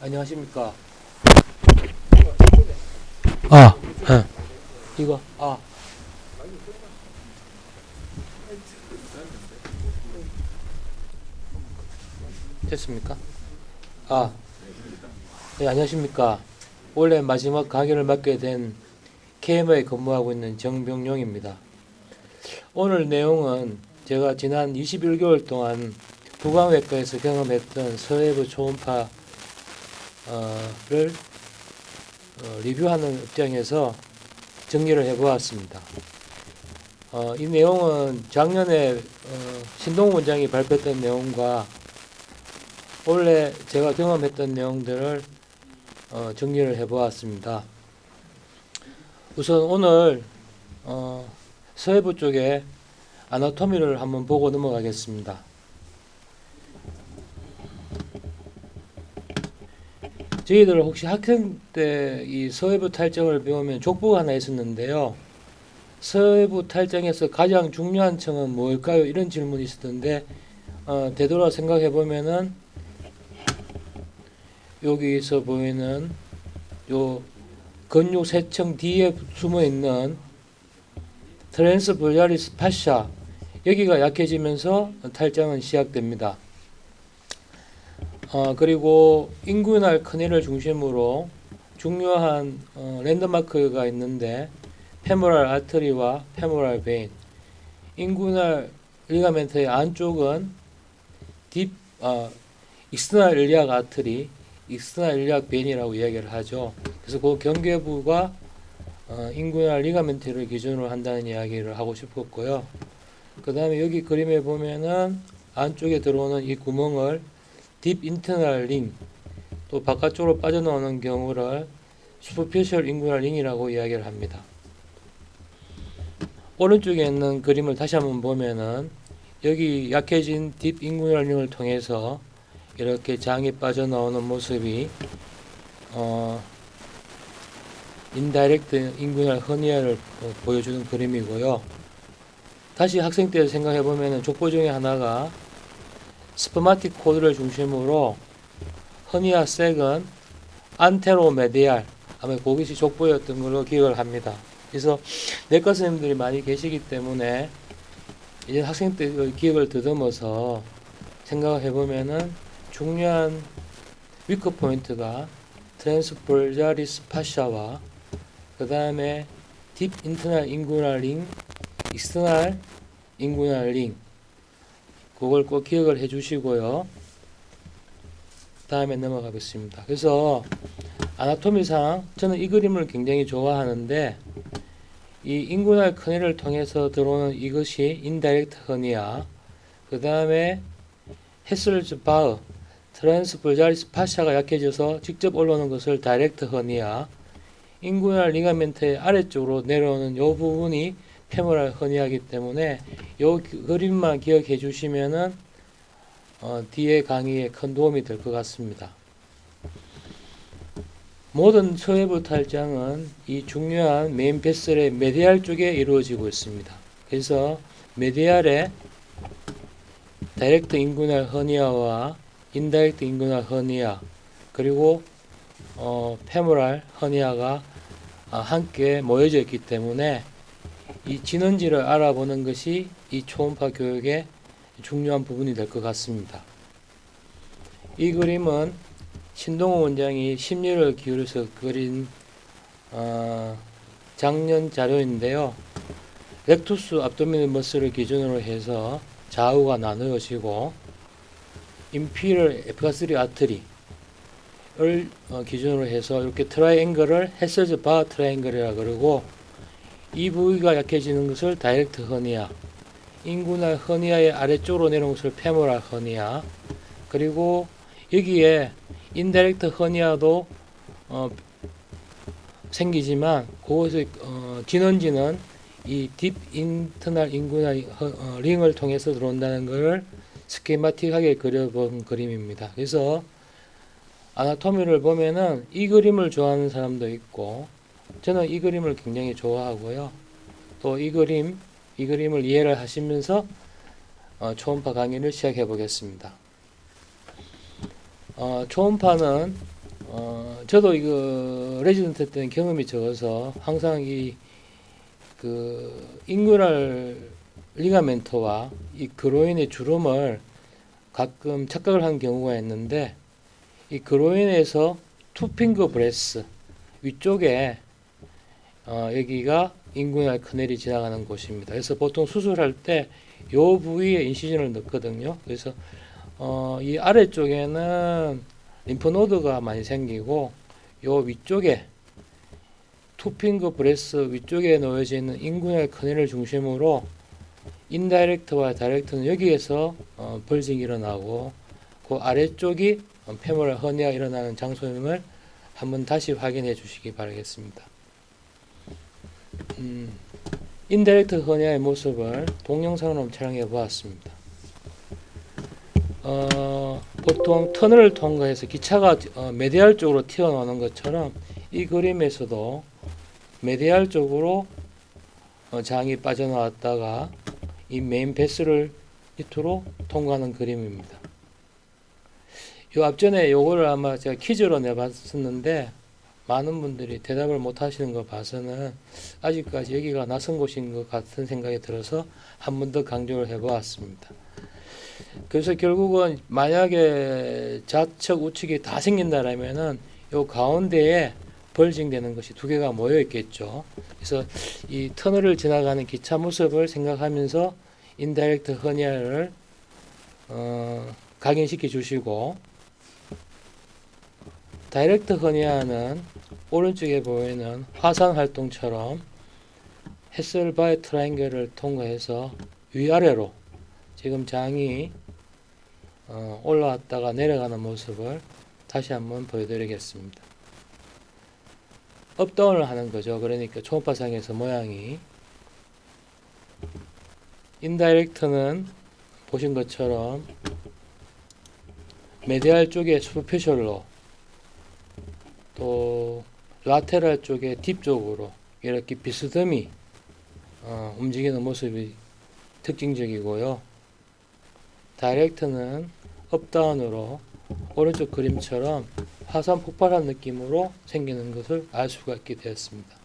안녕하십니까. 아, 이거, 됐습니까? 아, 네, 안녕하십니까. 올해 마지막 강의를 맡게 된 KM에 근무하고 있는 정병용입니다. 오늘 내용은 제가 지난 21개월 동안 부강외과에서 경험했던 서해부 초음파를 리뷰하는 입장에서 정리를 해보았습니다. 이 내용은 작년에 신동우 원장이 발표했던 내용과 원래 제가 경험했던 내용들을 정리를 해보았습니다. 우선 오늘 서해부 쪽에 아나토미를 한번 보고 넘어가겠습니다. 저희들 혹시 학생 때 이 서해부 탈정을 배우면 족보가 하나 있었는데요. 서해부 탈정에서 가장 중요한 층은 뭘까요? 이런 질문이 있었던데 되돌아 생각해 보면은 여기서 보이는 요 근육 세층 뒤에 숨어 있는 트랜스볼자리스 파샤, 여기가 약해지면서 탈장은 시작됩니다. 그리고 인구인할 커넬을 중심으로 중요한 랜드마크가 있는데 페모랄 아트리와 페모랄 베인, 인구인할 리가멘트의 안쪽은 익스터널 일리악 아트리, 익스터널 일리악 베인이라고 이야기를 하죠. 그래서 그 경계부가 인구인할 리가멘트를 기준으로 한다는 이야기를 하고 싶었고요. 그 다음에 여기 그림에 보면은 안쪽에 들어오는 이 구멍을 딥 인터널 링, 또 바깥쪽으로 빠져나오는 경우를 슈퍼피셜 인구인할 링이라고 이야기를 합니다. 오른쪽에 있는 그림을 다시 한번 보면은 여기 약해진 딥 인구인할 링을 통해서 이렇게 장이 빠져나오는 모습이 인다이렉트 인구인할 허니아를 보여주는 그림이고요. 다시 학생 때 생각해 보면은 족보 중에 하나가 스퍼마틱 코드를 중심으로 허니아 색은 안테로메디알, 아마 그것이 족보였던 걸로 기억을 합니다. 그래서 내과 선생님들이 많이 계시기 때문에 이제 학생 때 기억을 더듬어서 생각을 해보면은 중요한 위크 포인트가 트랜스볼자리스 파샤와 그 다음에 딥 인터널 인구인할 링, 익스터널 인구인할 링, 그걸 꼭 기억을 해 주시고요. 다음에 넘어가겠습니다. 그래서 아나토미상 저는 이 그림을 굉장히 좋아하는데 이 인구인할 커넬을 통해서 들어오는 이것이 인다이렉트 허니아, 그 다음에 헤슬즈 바흐 트랜스볼자리스 파샤가 약해져서 직접 올라오는 것을 다이렉트 허니아, 인구인할 리가멘트의 아래쪽으로 내려오는 이 부분이 페모랄 허니아이기 때문에 이 그림만 기억해 주시면은 뒤에 강의에 큰 도움이 될 것 같습니다. 모든 서해부 탈장은 이 중요한 메인 베슬의 메디알 쪽에 이루어지고 있습니다. 그래서 메디알에 다이렉트 인구인할 허니아와 인다이렉트 인구인할 허니아, 그리고 페모랄 허니아가 함께 모여져 있기 때문에 이 진원지를 알아보는 것이 이 초음파 교육의 중요한 부분이 될 것 같습니다. 이 그림은 신동우 원장이 심려를 기울여서 그린 작년 자료인데요. 렉투스 압도미널 머슬을 기준으로 해서 좌우가 나누어지고 인피리얼 에피가스리 아트리를 기준으로 해서 이렇게 트라이앵글을 헤셀즈 바 트라이앵글이라 그러고, 이 부위가 약해지는 것을 다이렉트 허니아, 인구인할 허니아의 아래쪽으로 내려온 것을 페모랄 허니아, 그리고 여기에 인다이렉트 허니아도 생기지만 그것의 진원지는 이 딥 인터널 인구인할 링을 통해서 들어온다는 것을 스케마틱하게 그려본 그림입니다. 그래서 아나토미를 보면은 이 그림을 좋아하는 사람도 있고, 저는 이 그림을 굉장히 좋아하고요. 또 이 그림을 이해를 하시면서 초음파 강의를 시작해 보겠습니다. 초음파는 저도 이거 레지던트 때는 경험이 적어서 항상 이 그 인구랄 리가멘트와 이 그로인의 주름을 가끔 착각을 하는 경우가 있는데, 이 그로인에서 투핑거 브레스 위쪽에 여기가 인구날 커넬이 지나가는 곳입니다. 그래서 보통 수술할 때 요 부위에 인시전을 넣거든요. 그래서 이 아래쪽에는 림프노드가 많이 생기고, 요 위쪽에 투핑거 브레스 위쪽에 놓여져 있는 인구날 커넬을 중심으로 인다이렉트와 다이렉트는 여기에서 벌징이 일어나고, 그 아래쪽이 페모랄 허니아 일어나는 장소임을 한번 다시 확인해 주시기 바라겠습니다. 인다이렉트 허니아의 모습을 동영상으로 촬영해 보았습니다. 보통 터널을 통과해서 기차가 메디알 쪽으로 튀어나오는 것처럼 이 그림에서도 메디알 쪽으로 장이 빠져나왔다가 이 메인 베스를 밑으로 통과하는 그림입니다. 요 앞전에 요거를 아마 제가 퀴즈로 내봤었는데 많은 분들이 대답을 못 하시는 거 봐서는 아직까지 여기가 낯선 곳인 것 같은 생각이 들어서 한 번 더 강조를 해 보았습니다. 그래서 결국은 만약에 좌측 우측이 다 생긴다라면은 요 가운데에 벌징되는 것이 두 개가 모여 있겠죠. 그래서 이 터널을 지나가는 기차 모습을 생각하면서 인다이렉트 허니아를 각인시켜 주시고, 다이렉트 허니아는 오른쪽에 보이는 화산 활동처럼 헤셀바이 트라이앵글을 통과해서 위아래로 지금 장이 올라왔다가 내려가는 모습을 다시 한번 보여드리겠습니다. 업다운을 하는 거죠. 그러니까 초음파상에서 모양이, 인다이렉트는 보신 것처럼 메디알 쪽에 슈퍼피셜로, 또 라테랄 쪽에 딥 쪽으로 이렇게 비스듬히 움직이는 모습이 특징적이고요. 다이렉트는 업다운으로 오른쪽 그림처럼 화산 폭발한 느낌으로 생기는 것을 알 수가 있게 되었습니다.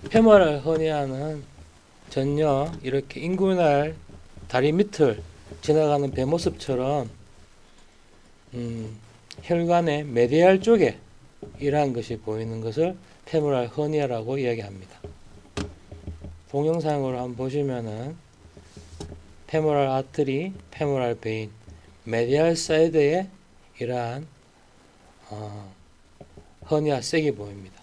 페모랄 허니아는 전혀 이렇게 인구날 다리 밑을 지나가는 배 모습처럼 혈관의 메디알 쪽에 이러한 것이 보이는 것을 페모랄 허니아라고 이야기합니다. 동영상으로 한번 보시면은 페모랄 아트리, 페모랄 베인, 메디알 사이드에 이러한 허니아 색이 보입니다.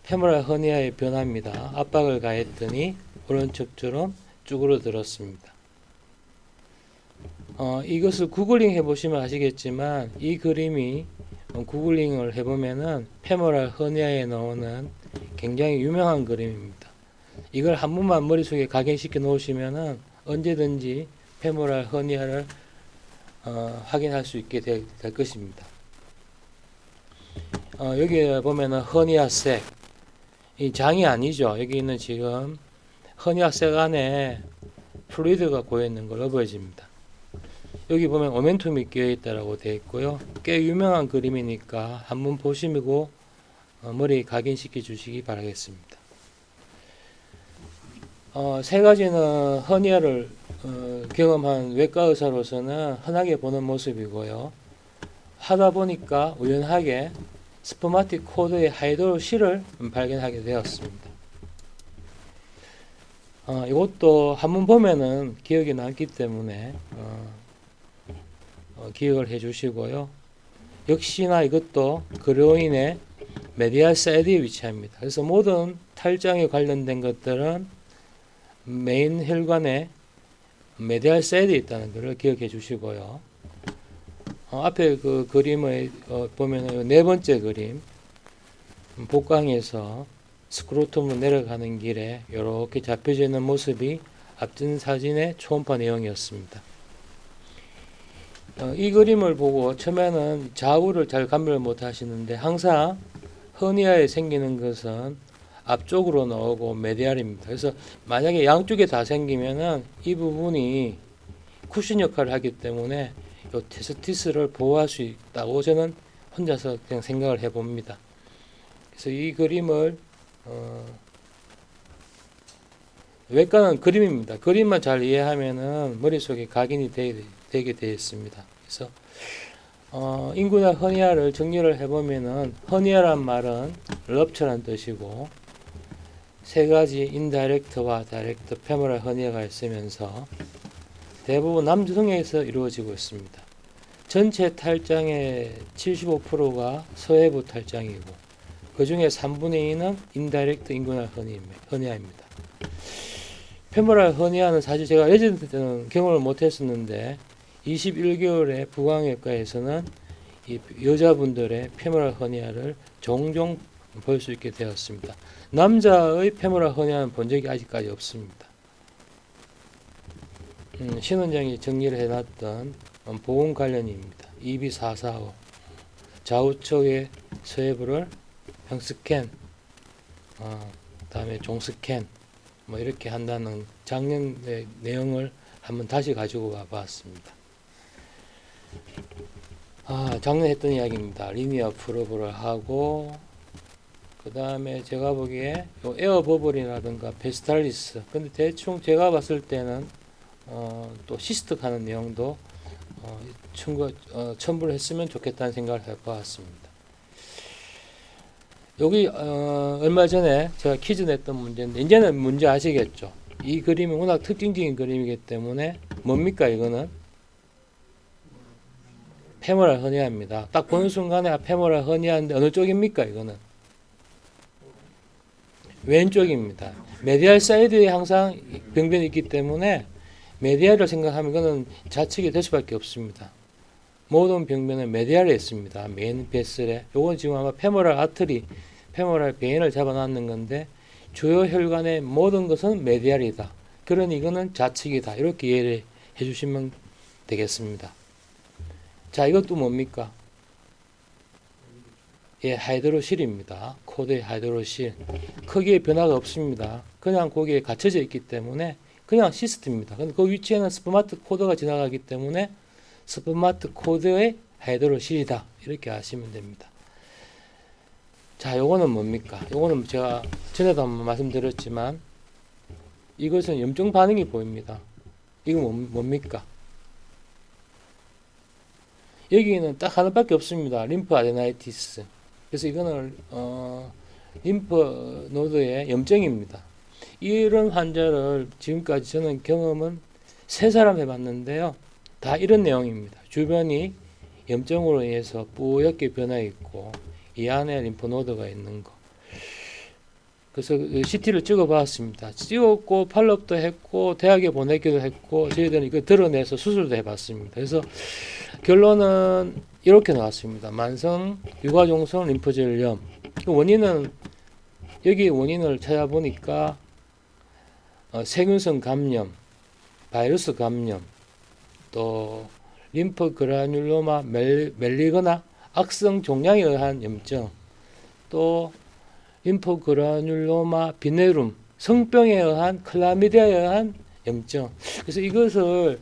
페모랄 허니아의 변화입니다. 압박을 가했더니 오른쪽 주름 쭈그러들었습니다. 이것을 구글링 해보시면 아시겠지만 이 그림이 구글링을 해보면은 페모랄 허니아에 나오는 굉장히 유명한 그림입니다. 이걸 한 번만 머릿속에 각인시켜 놓으시면은 언제든지 페모랄 허니아를 확인할 수 있게 될 것입니다. 여기 보면은 허니아 색, 이 장이 아니죠. 여기 있는 지금 허니아 색 안에 플루이드가 고여 있는 걸로 보여집니다. 여기 보면 오멘툼이 끼어 있다라고 되어 있고요. 꽤 유명한 그림이니까 한번 보시고 머리에 각인시켜 주시기 바라겠습니다. 세 가지는 허니아를 경험한 외과 의사로서는 흔하게 보는 모습이고요. 하다 보니까 우연하게 스포마틱 코드의 하이드로실을 발견하게 되었습니다. 이것도 한번 보면은 기억이 남기 때문에 기억을 해 주시고요. 역시나 이것도 그로인의 메디알 사이드에 위치합니다. 그래서 모든 탈장에 관련된 것들은 메인 혈관의 메디알 사이드에 있다는 것을 기억해 주시고요. 앞에 그 그림을 보면 네 번째 그림, 복강에서 스크로툼으로 내려가는 길에 이렇게 잡혀져 있는 모습이 앞전 사진의 초음파 내용이었습니다. 이 그림을 보고 처음에는 좌우를 잘 감별을 못 하시는데 항상 허니아에 생기는 것은 앞쪽으로 나오고 메디알입니다. 그래서 만약에 양쪽에 다 생기면은 이 부분이 쿠션 역할을 하기 때문에 또 테스티스를 보호할 수 있다고 저는 혼자서 그냥 생각을 해봅니다. 그래서 이 그림을 외과는 그림입니다. 그림만 잘 이해하면은 머릿속에 각인이 되게 되어 있습니다. 그래서 인구나 허니아를 정리를 해보면은 허니아란 말은 럽처란 뜻이고 세 가지 인다이렉트와 다이렉트 페모랄 허니아가 있으면서 대부분 남성에서 이루어지고 있습니다. 전체 탈장의 75%가 서해부 탈장이고 그 중에 3분의 2는 인다이렉트 인구나 허니아입니다. 페모랄 허니아는 사실 제가 레지던트 때는 경험을 못했었는데 21개월의 부강외과에서는 이 여자분들의 페모랄 허니아를 종종 볼 수 있게 되었습니다. 남자의 페모랄 허니아는 본 적이 아직까지 없습니다. 신원장이 정리를 해놨던 보험 관련입니다. EB445 좌우측의 서해부를 형스캔, 다음에 종스캔 뭐 이렇게 한다는 작년의 내용을 한번 다시 가지고 와봤습니다. 작년에 했던 이야기입니다. 리니어 프로브를 하고 그 다음에 제가 보기에 에어버블이라든가 베스탈리스, 근데 대충 제가 봤을 때는 또 시스트 하는 내용도 첨부를 했으면 좋겠다는 생각을 해보았습니다. 여기 얼마 전에 제가 퀴즈 냈던 문제인데 이제는 문제 아시겠죠? 이 그림이 워낙 특징적인 그림이기 때문에 뭡니까 이거는? 페모랄 허니아입니다. 딱 보는 순간에 페모랄 허니아인데 어느 쪽입니까 이거는? 왼쪽입니다. 메디알 사이드에 항상 병변이 있기 때문에 메디알을 생각하면 이거는 좌측이 될 수밖에 없습니다. 모든 병변은 메디알에 있습니다. 메인 베슬에. 요건 지금 아마 페모랄 아트리, 페모랄 베인을 잡아놨는 건데 주요 혈관의 모든 것은 메디알이다. 그러니 이거는 좌측이다. 이렇게 이해를 해주시면 되겠습니다. 자, 이것도 뭡니까? 예, 하이드로실입니다. 코드의 하이드로실. 크기에 변화가 없습니다. 그냥 거기에 갇혀져 있기 때문에 그냥 시스템입니다. 근데 그 위치에는 스프마트 코드가 지나가기 때문에 스프마트 코드의 하이드로실이다. 이렇게 아시면 됩니다. 자, 요거는 뭡니까? 요거는 제가 전에도 한번 말씀드렸지만 이것은 염증 반응이 보입니다. 이건 뭡니까? 여기는 딱 하나밖에 없습니다. 림프 아데나이티스. 그래서 이거는 림프 노드의 염증입니다. 이런 환자를 지금까지 저는 경험은 3사람 해봤는데요. 다 이런 내용입니다. 주변이 염증으로 인해서 뿌옇게 변화 있고 이 안에 림프 노드가 있는 거. 그래서 CT를 찍어봤습니다. 찍었고 팔로업도 했고 대학에 보내기도 했고 저희들은 이거 드러내서 수술도 해봤습니다. 그래서 결론은 이렇게 나왔습니다. 만성 유가종성 림프절염. 원인은 여기 원인을 찾아보니까 세균성 감염, 바이러스 감염, 또 림프 그라뉰로마 멜리거나 악성 종양에 의한 염증, 또 림프 그라뉰로마 비네룸 성병에 의한 클라미디아에 의한 염증. 그래서 이것을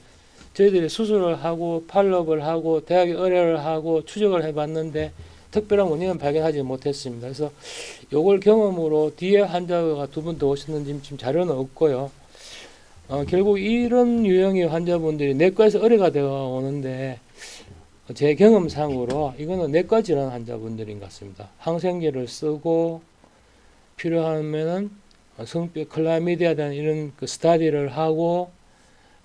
저희들이 수술을 하고 팔로업을 하고 대학에 의뢰를 하고 추적을 해봤는데 특별한 원인은 발견하지 못했습니다. 그래서 요걸 경험으로 뒤에 환자가 2분 더 오셨는지 지금 자료는 없고요. 결국 이런 유형의 환자분들이 내과에서 의뢰가 되어 오는데 제 경험상으로 이거는 내과 질환 환자분들인 것 같습니다. 항생제를 쓰고 필요하면은 성병 클라미디아에 대한 이런 그 스타디를 하고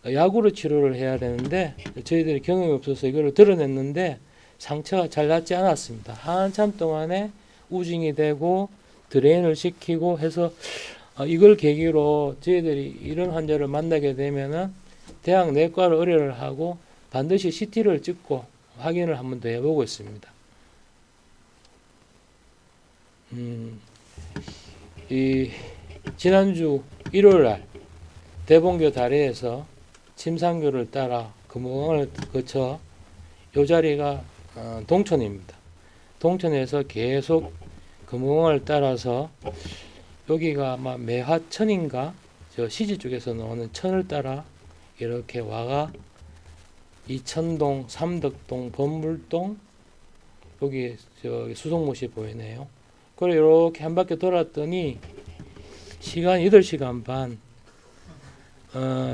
약으로 치료를 해야 되는데 저희들이 경험이 없어서 이거를 드러냈는데 상처가 잘 낫지 않았습니다. 한참 동안에 우징이 되고 드레인을 시키고 해서 이걸 계기로 저희들이 이런 환자를 만나게 되면은 대학 내과로 의뢰를 하고 반드시 CT를 찍고 확인을 한 번 더 해보고 있습니다. 이 지난주 일요일날 대봉교 다리에서 침상교를 따라 금호강을 거쳐 요 자리가 동천입니다. 동천에서 계속 금호강을 따라서 여기가 아마 매화천인가 저 시지 쪽에서 나오는 천을 따라 이렇게 와가 이천동, 삼덕동, 범물동 여기 저 수송못이 보이네요. 그래 이렇게 한 바퀴 돌았더니 시간 8시간 반,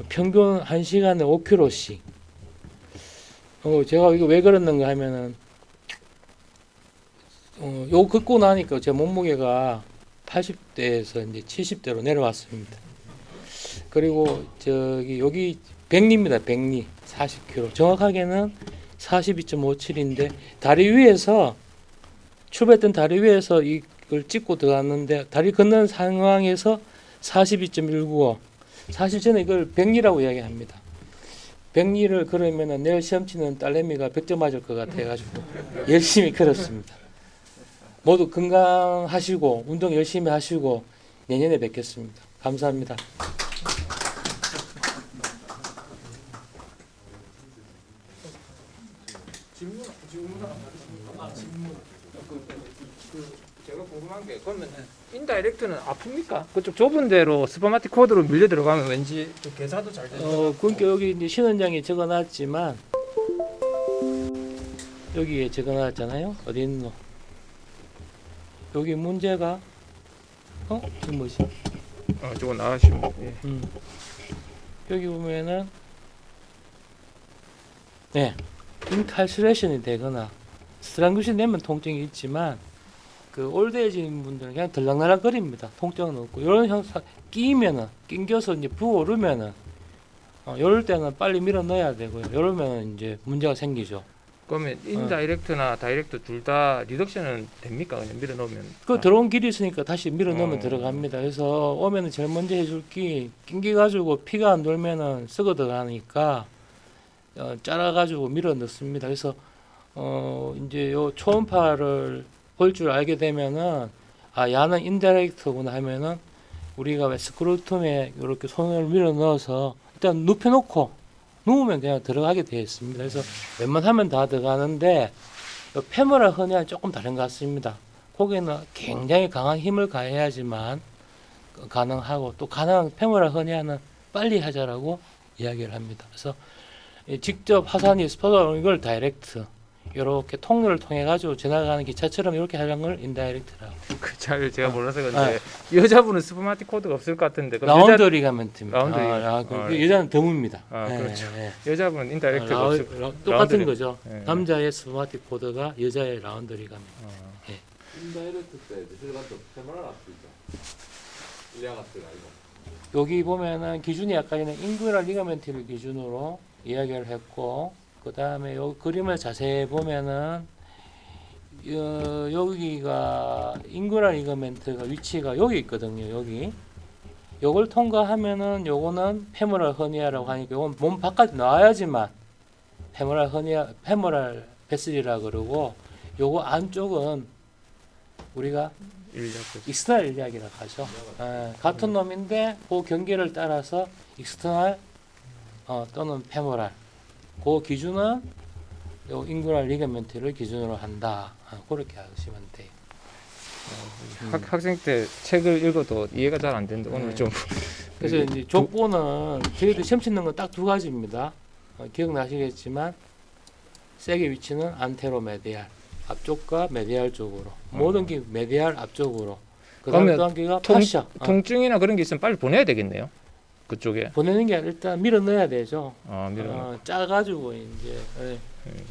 평균 1시간에 5km씩. 제가 이거 왜 그랬는가 하면은 요거 걷고 나니까 제 몸무게가 80대에서 이제 70대로 내려왔습니다. 그리고 저기 여기 백리입니다. 백리 40km. 정확하게는 42.57인데 다리 위에서 출발했던 다리 위에서 이걸 찍고 들어갔는데 다리 건너는 상황에서 42.195. 사실 저는 이걸 백리라고 이야기합니다. 백리를 걸으면은 내일 시험 치는 딸내미가 100점 맞을 것 같아가지고 열심히 걸었습니다. 모두 건강하시고 운동 열심히 하시고 내년에 뵙겠습니다. 감사합니다. 제가 궁금한 게 그러면 인다이렉트는 아픕니까? 그쪽 좁은 데로 스퍼마틱 코드로 밀려 들어가면 왠지 좀 계산도 잘 되죠. 그러니까 여기 이제 신원장에 적어놨지만 여기에 적어놨잖아요. 어디 있노? 여기 문제가 이거 뭐지? 저거 나가시면 예. 여기 보면은 네 인칼스레이션이 되거나 스트랑구시 내면 통증이 있지만 그 올드해진 분들은 그냥 들락날락거립니다. 통증은 없고 이런 현상 끼면은 낑겨서 이제 부어오르면은 이럴 때는 빨리 밀어 넣어야 되고요. 이러면 이제 문제가 생기죠. 그러면 인다이렉트나 다이렉트 둘 다 리덕션은 됩니까? 그냥 밀어 넣으면. 그 들어온 길이 있으니까 다시 밀어 넣으면 들어갑니다. 그래서 오면은 제일 먼저 해줄 게 낑겨가지고 피가 안 돌면은 썩어 들어가니까 짜라가지고 밀어 넣습니다. 그래서 이제 요 초음파를 볼 줄 알게 되면은 야는 인다이렉트구나 하면은 우리가 왜 스크루텀에 이렇게 손을 밀어 넣어서 일단 눕혀놓고 누우면 그냥 들어가게 되어 있습니다. 그래서 웬만하면 다 들어가는데 페모랄 허니아는 조금 다른 것 같습니다. 거기는 굉장히 강한 힘을 가해야지만 가능하고 또 가능한 페모랄 허니아는 빨리 하자라고 이야기를 합니다. 그래서 직접 화산이 스포더 이걸 다이렉트 이렇게 통로를 통해 가지고 지나가는 기차처럼 이렇게 하는 걸 인다이렉트라고. 잘 제가 몰라서 그런데 여자분은 스퍼마틱 코드가 없을 것 같은데. 라운드 리가멘트입니다. 라운드 리가멘트. 여자는 드뭅니다. 그렇죠. 네. 여자분은 인다이렉트가 없을 똑같은 라운드 거죠. 네. 남자의 스퍼마틱 코드가 여자의 라운드 리가멘트. 인다이렉트 때 들어갔던 페모랄 앞이죠. 일량 앞이가 아니고. 여기 보면은 기준이 아까 전에 인구랄 리가멘트를 기준으로 이야기를 했고, 그 다음에 요 그림을 자세히 보면은 여기가 인구랄 리가멘트가 위치가 여기 있거든요. 여기 요걸 통과하면은 요거는 페모랄 허니아라고 하니까 요건 몸 바깥에 나와야지만 페모랄 허니아, 페모랄 베슬이라 그러고, 요거 안쪽은 우리가 익스터널 일리학이라고 하죠. 같은 놈인데 그 경계를 따라서 익스터널 또는 페모랄 그 기준은 요 인구랄 리가멘트를 기준으로 한다. 그렇게 하시면 돼요. 학생 때 책을 읽어도 이해가 잘 안 되는데 오늘 좀 그래서 이제 족보는 저희들 시험 치는 건 딱 두 가지입니다. 기억나시겠지만 세계 위치는 안테로 메디알 앞쪽과 메디알 쪽으로 모든 게 메디알 앞쪽으로. 그다음에 또 한 개가 파샤. 통증이나 그런 게 있으면 빨리 보내야 되겠네요. 그쪽에 보내는 게 아니라 일단 밀어 넣어야 되죠. 밀어 짜가지고 이제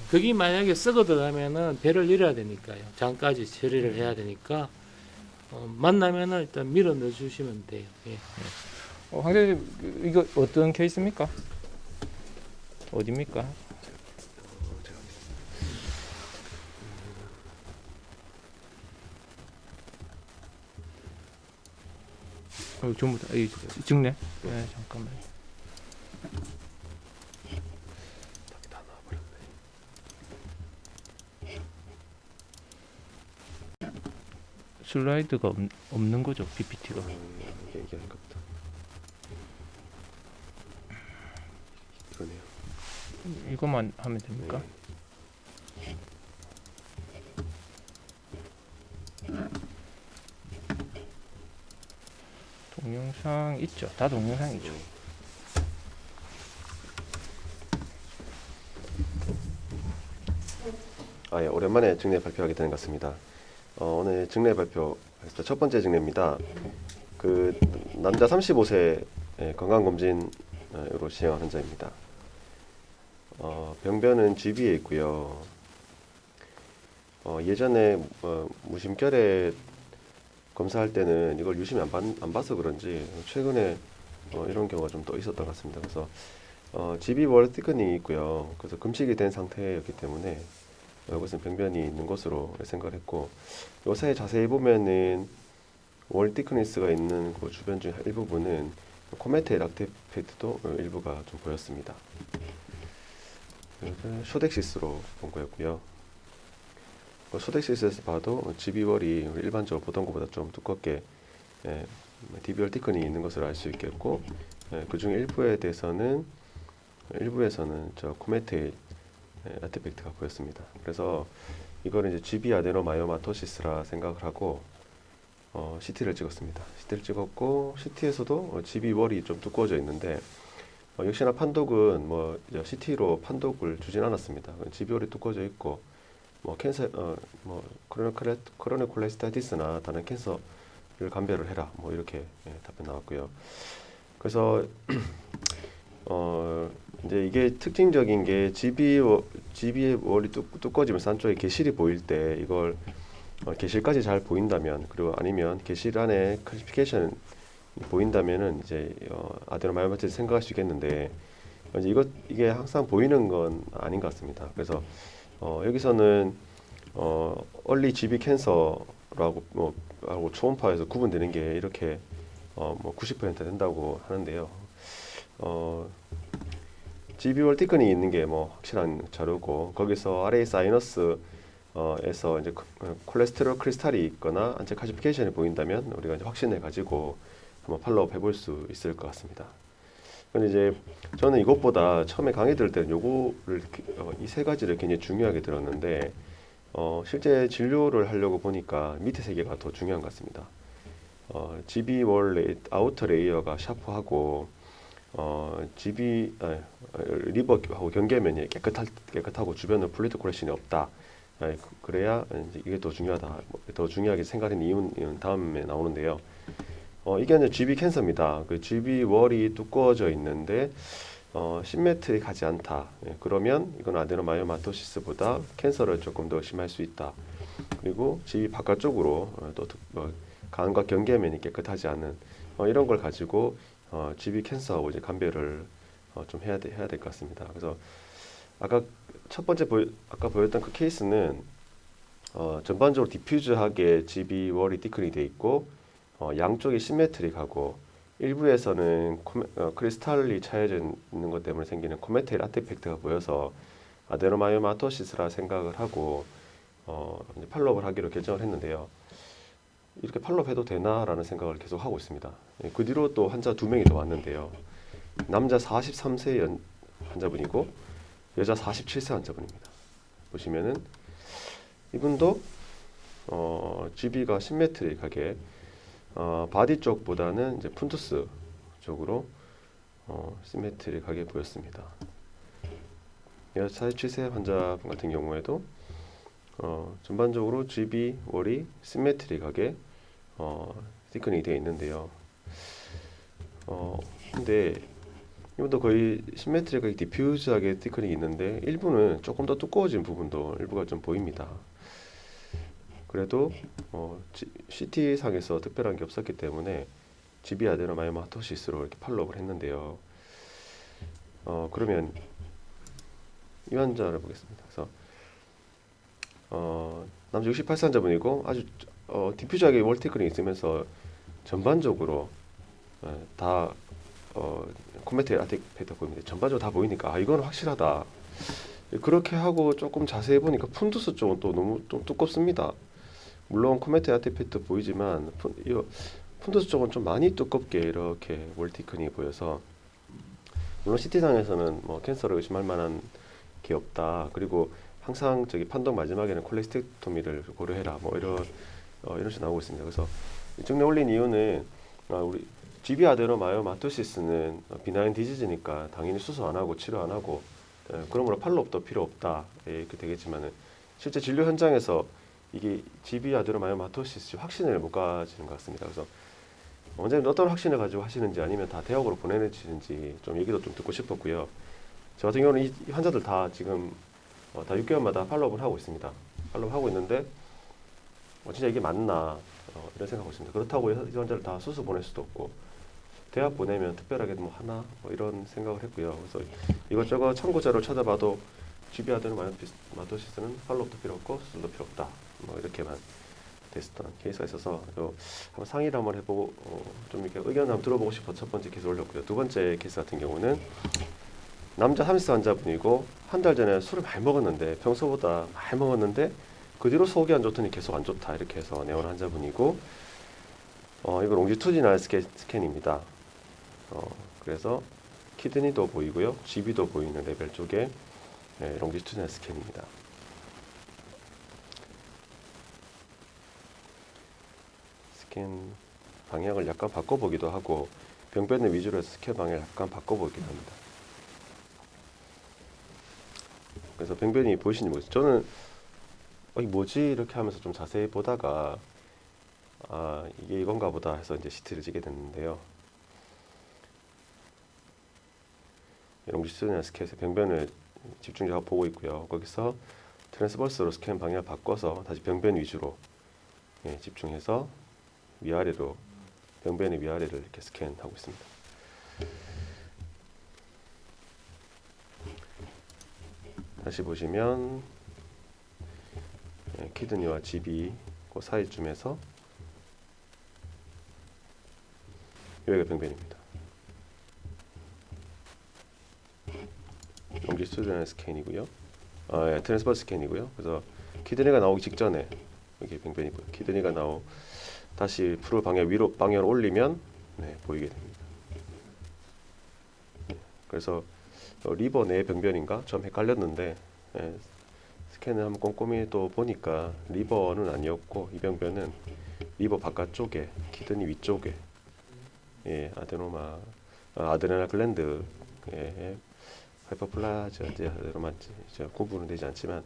그게 만약에 썩어 들어가면은 배를 잃어야 되니까요. 장까지 처리를 해야 되니까 만나면은 일단 밀어 넣어 주시면 돼요. 예. 황대님 이거 어떤 케이스입니까? 어디입니까? 전부 다 찍네. 네, 잠깐만. 슬라이드가 없는 거죠, PPT가. 얘기하는 것부터. 이거네요. 이것만 하면 됩니까? 네. 동영상 있죠. 다 동영상이죠. 예, 오랜만에 증례 발표하게 되는 것 같습니다. 오늘 증례 발표 첫 번째 증례입니다. 그 남자 35세 건강검진으로 시행한 환자입니다. 병변은 GB에 있고요. 예전에 무심결에 검사할 때는 이걸 유심히 안 봐서 그런지 최근에 이런 경우가 좀 더 있었던 것 같습니다. 그래서 GB 월 티크닝이 있고요. 그래서 금식이 된 상태였기 때문에 이것은 병변이 있는 것으로 생각을 했고, 요사에 자세히 보면은 월 티크니스가 있는 그 주변 중 일부분은 코메테 락테페트도 일부가 좀 보였습니다. 쇼덱시스로 본 거였고요. 쇼덱시스에서 봐도 GB월이 일반적으로 보던 것보다 좀 두껍게 DB월 티크닝이 있는 것을 알 수 있겠고, 그 중 일부에서는 저 코메테 아티팩트가 보였습니다. 그래서 이거를 이제 GB 아데노마이오마토시스라 생각을 하고 CT를 찍었습니다. CT를 찍었고, CT에서도 GB 월이 좀 두꺼워져 있는데 역시나 판독은 CT로 판독을 주진 않았습니다. GB월이 두꺼워져 있고 캔서 크로닉 콜레스타티스나 다른 캔서를 감별을 해라 이렇게 답변 나왔고요. 그래서 이제 이게 특징적인 게 GB의 월이 두꺼워지면서 한쪽에 개실이 보일 때 이걸 개실까지 잘 보인다면, 그리고 아니면 개실 안에 클래시피케이션 보인다면은 이제 아데노마이오마토시스 생각할 수 있겠는데, 이제 이게 항상 보이는 건 아닌 것 같습니다. 그래서 여기서는 얼리 GB 캔서라고 하고 초음파에서 구분되는 게 이렇게 90% 된다고 하는데요. GB월 티크닝이 있는 게 확실한 자료고, 거기서 RA 사이너스 에서 이제 콜레스테롤 크리스탈이 있거나 안체 칼시피케이션이 보인다면 우리가 이제 확신해 가지고 한번 팔로우업 해볼 수 있을 것 같습니다. 근데 이제 저는 이것보다 처음에 강의 들을 때는 요거를 이 세 가지를 굉장히 중요하게 들었는데 실제 진료를 하려고 보니까 밑에 세 개가 더 중요한 것 같습니다. GB 아우터 레이어가 샤프하고 리버하고 경계면이 깨끗하고 주변에 플루이드 콜렉션이 없다. 그래야 이제 이게 더 중요하다. 더 중요하게 생각하는 이유는 다음에 나오는데요. 이게 이제 GB 캔서입니다. 그 GB 월이 두꺼워져 있는데 심메트릭하지 않다. 그러면 이건 아데노마이오마토시스보다 캔서를 조금 더 심할 수 있다. 그리고 GB 바깥쪽으로 또 간과 경계면이 깨끗하지 않은 이런 걸 가지고 GB 캔서하고 이제 감별을 좀 해야 될 것 같습니다. 그래서 아까 첫 번째 아까 보였던 그 케이스는 전반적으로 디퓨즈하게 GB 월이 티크닝이 돼 있고 양쪽이 시메트릭하고 일부에서는 크리스탈이 차여져 있는 것 때문에 생기는 코메테일 아티팩트가 보여서 아데노마이오마토시스라 생각을 하고 이제 팔로업을 하기로 결정을 했는데요. 이렇게 팔로업 해도 되나라는 생각을 계속 하고 있습니다. 그 뒤로 또 환자 2명이 더 왔는데요. 남자 43세 환자분이고 여자 47세 환자분입니다. 보시면은 이분도 GB가 심메트릭하게 바디 쪽보다는 이제 푼투스 쪽으로 시메트릭하게 보였습니다. 여자 47세 환자분 같은 경우에도 전반적으로 GB 월이 시메트릭하게 티크닝이 되어 있는데요. 근데 이것도 거의 시메트릭하게 디퓨즈하게 티크닝이 있는데 일부는 조금 더 두꺼워진 부분도 일부가 좀 보입니다. 그래도 CT 상에서 특별한 게 없었기 때문에 GB 아데노마이오마토시스로 이렇게 팔로우를 했는데요. 그러면 이 환자를 보겠습니다. 그래서 남자 68세 환자분이고 아주 디퓨즈하게 월 티크닝이 있으면서 전반적으로 다 코메테일 아티팩트가 보입니다. 전반적으로 다 보이니까 이건 확실하다. 그렇게 하고 조금 자세히 보니까 푼두스 쪽은 또 너무 좀 두껍습니다. 물론 코메테일 아티팩트 보이지만 푼두스 쪽은 좀 많이 두껍게 이렇게 월 티크닝이 보여서, 물론 CT상에서는 캔서를 의심할 만한 게 없다. 그리고 항상 판독 마지막에는 콜레스텍토미를 고려해라. 이런 식으로 나오고 있습니다. 그래서 이 증례 올린 이유는 우리 GB 아데노마이오마토시스는 비나인 디지즈니까 당연히 수술 안 하고 치료 안 하고 그러므로 팔로업도 필요 없다 이렇게 되겠지만은 실제 진료 현장에서 이게 GB 아데노마이오마토시스 확신을 못 가지는 것 같습니다. 그래서 원장님 어떤 확신을 가지고 하시는지 아니면 다 대학으로 보내시는지 좀 얘기도 좀 듣고 싶었고요. 저 같은 경우는 이 환자들 다 지금 다 6개월마다 팔로우업을 하고 있습니다. 팔로우업 하고 있는데 진짜 이게 맞나 이런 생각하고 있습니다. 그렇다고 이 환자를 다 수술 보낼 수도 없고 대학 보내면 특별하게 뭐 하나 뭐 이런 생각을 했고요. 그래서 이것저것 참고 자료를 찾아봐도 GB 아데노마이오마토시스는 팔로우업도 필요 없고 수술도 필요 없다. 뭐 이렇게만 됐었던 케이스가 있어서 한번 상의를 한번 해보고 좀 이렇게 의견을 한번 들어보고 싶어 첫 번째 케이스 올렸고요. 두 번째 케이스 같은 경우는 남자 30세 환자분이고 한 달 전에 술을 많이 먹었는데 평소보다 많이 먹었는데 그 뒤로 속이 안 좋더니 계속 안 좋다 이렇게 해서 내온 환자분이고 이거 롱지투디널 스캔입니다. 그래서 키드니도 보이고요, GB도 보이는 레벨 쪽에 롱지투디널 스캔입니다. 스캔 방향을 약간 바꿔보기도 하고 병변을 위주로 해서 스캔 방향을 약간 바꿔보기도 합니다. 그래서 병변이 보이시는지 모르겠어요. 저는 이게 뭐지 이렇게 하면서 좀 자세히 보다가 이게 이건가 보다 해서 이제 CT를 찍게 됐는데요. 롱지튜디널 스캔에서 병변을 집중적으로 보고 있고요. 거기서 트랜스버스로 스캔 방향을 바꿔서 다시 병변 위주로 집중해서 위아래로 병변의 위아래를 이렇게 스캔하고 있습니다. 다시 보시면 키드니와 GB 그 사이쯤에서 여기가 병변입니다. 롱지튜디널 스캔이고요. 트랜스버스 스캔이고요. 그래서 키드니가 나오기 직전에 여기 병변이 보여요. 키드니가 다시 프로 방향 위로 방향을 올리면 보이게 됩니다. 그래서 리버 내 병변인가 좀 헷갈렸는데 스캔을 한번 꼼꼼히 또 보니까 리버는 아니었고 이 병변은 리버 바깥쪽에 키드니 위쪽에 아드레날 글랜드 하이퍼플라즈 아데노마 구분은 되지 않지만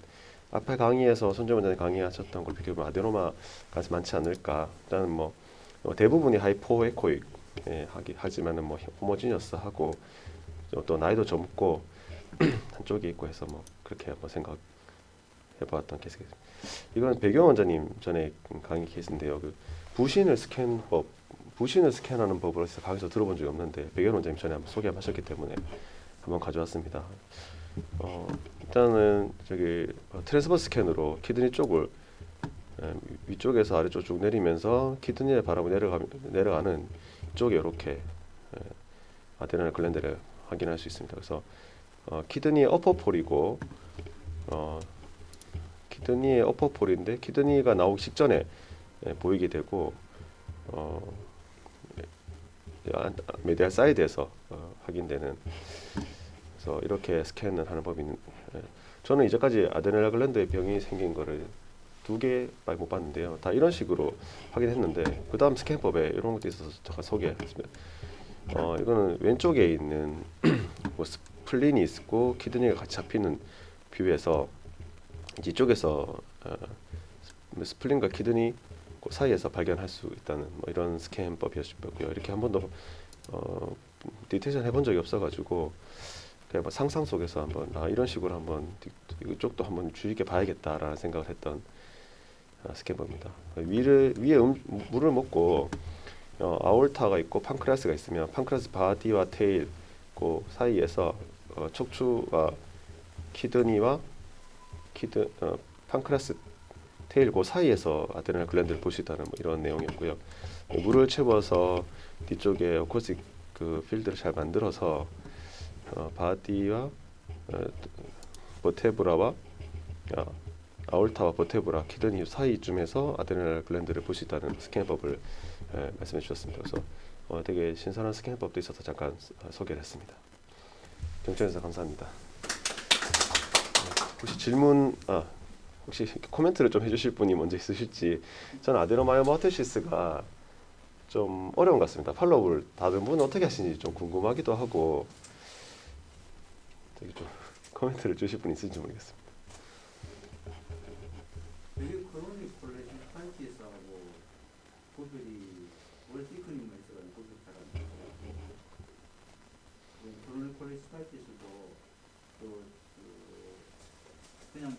앞에 강의에서 손정원 원장님 강의하셨던 걸 비교해보면 아데노마가 많지 않을까. 일단은 뭐 대부분이 하이포에코익 하지만은 뭐 호모지니어스하고 또 나이도 젊고 한쪽에 있고 해서 뭐 그렇게 한번 생각해봤던 케이스입니다. 이건 배경 원장님 전에 강의 케이스인데요. 그 부신을 스캔하는 법을 강의에서 들어본 적이 없는데 배경 원장님 전에 한번 소개 하셨기 때문에 한번 가져왔습니다. 일단은 트랜스버스 스캔으로 키드니 쪽을 위쪽에서 아래쪽 쭉 내리면서 키드니에 바라보 내려가는 쪽에 이렇게 아데노날 글랜드를 확인할 수 있습니다. 그래서 키드니의 어퍼폴이고 키드니의 어퍼폴인데 키드니가 나오기 직전에 보이게 되고 메디알 사이드에서 확인되는. 그래서 이렇게 스캔을 하는 법이 있는. 저는 이제까지 아데노날 글랜드의 병이 생긴 거를 2개밖에 못 봤는데요. 다 이런 식으로 확인했는데 그 다음 스캔법에 이런 것도 있어서 잠깐 소개하겠습니다. 이거는 왼쪽에 있는 뭐 스플린이 있고 키드니가 같이 잡히는 뷰에서 이쪽에서 스플린과 키드니 그 사이에서 발견할 수 있다는 뭐 이런 스캔법이었고요. 이렇게 한 번도 디텍션 해본 적이 없어가지고 그냥 뭐 상상 속에서 한번 이런 식으로 한번 이쪽도 한번 주의 깊게 봐야겠다라는 생각을 했던 스캔법입니다. 위에 물을 먹고 아올타가 있고 판크레아스가 있으면 판크레아스 바디와 테일 그 사이에서 척추와 키드니와 판크레아스 테일 그 사이에서 아데노날 글랜드를 볼 수 있다는 뭐 이런 내용이었고요. 물을 채워서 뒤쪽에 어쿠스틱 그 필드를 잘 만들어서 바디와 버테브라와 아올타와 버테브라 키드니 사이쯤에서 아데노날 글랜드를 볼 수 있다는 스캔법을 말씀해 주셨습니다. 그래서 되게 신선한 스캔법도 있어서 잠깐 소개를 했습니다. 경청해주셔서 감사합니다. 혹시 질문, 혹시 코멘트를 좀 해주실 분이 먼저 있으실지. 저는 아데노마이오마토시스가 좀 어려운 것 같습니다. 팔로우를 다른 분은 어떻게 하시는지 좀 궁금하기도 하고 되게 좀 코멘트를 주실 분이 있을지 모르겠습니다. 구별이 월 시크닝만 있어가지고 구별 잘안 되고 브로니 콜레스타이티스도 그냥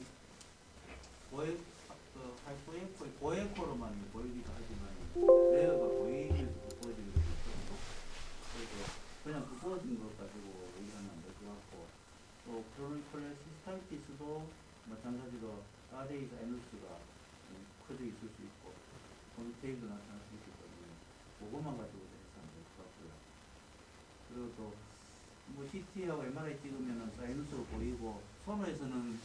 고에코로만 보이기도 하지만 레어가 보이면서 두꺼워지는 것도 있고 그래서 그냥 두꺼워진 것 가지고 얘기하면 안 될 것 같고 또 콜레스타이티스도 마찬가지로 RA가 에너지가 커져 있을 수 있고 콘테이도 나타날 수 있기 때문에 그것만 가지고 해서 안 될 것 같고요. 그리고 또 뭐 CT하고 MRI 찍으면은 사이누스가 보이고 손에서는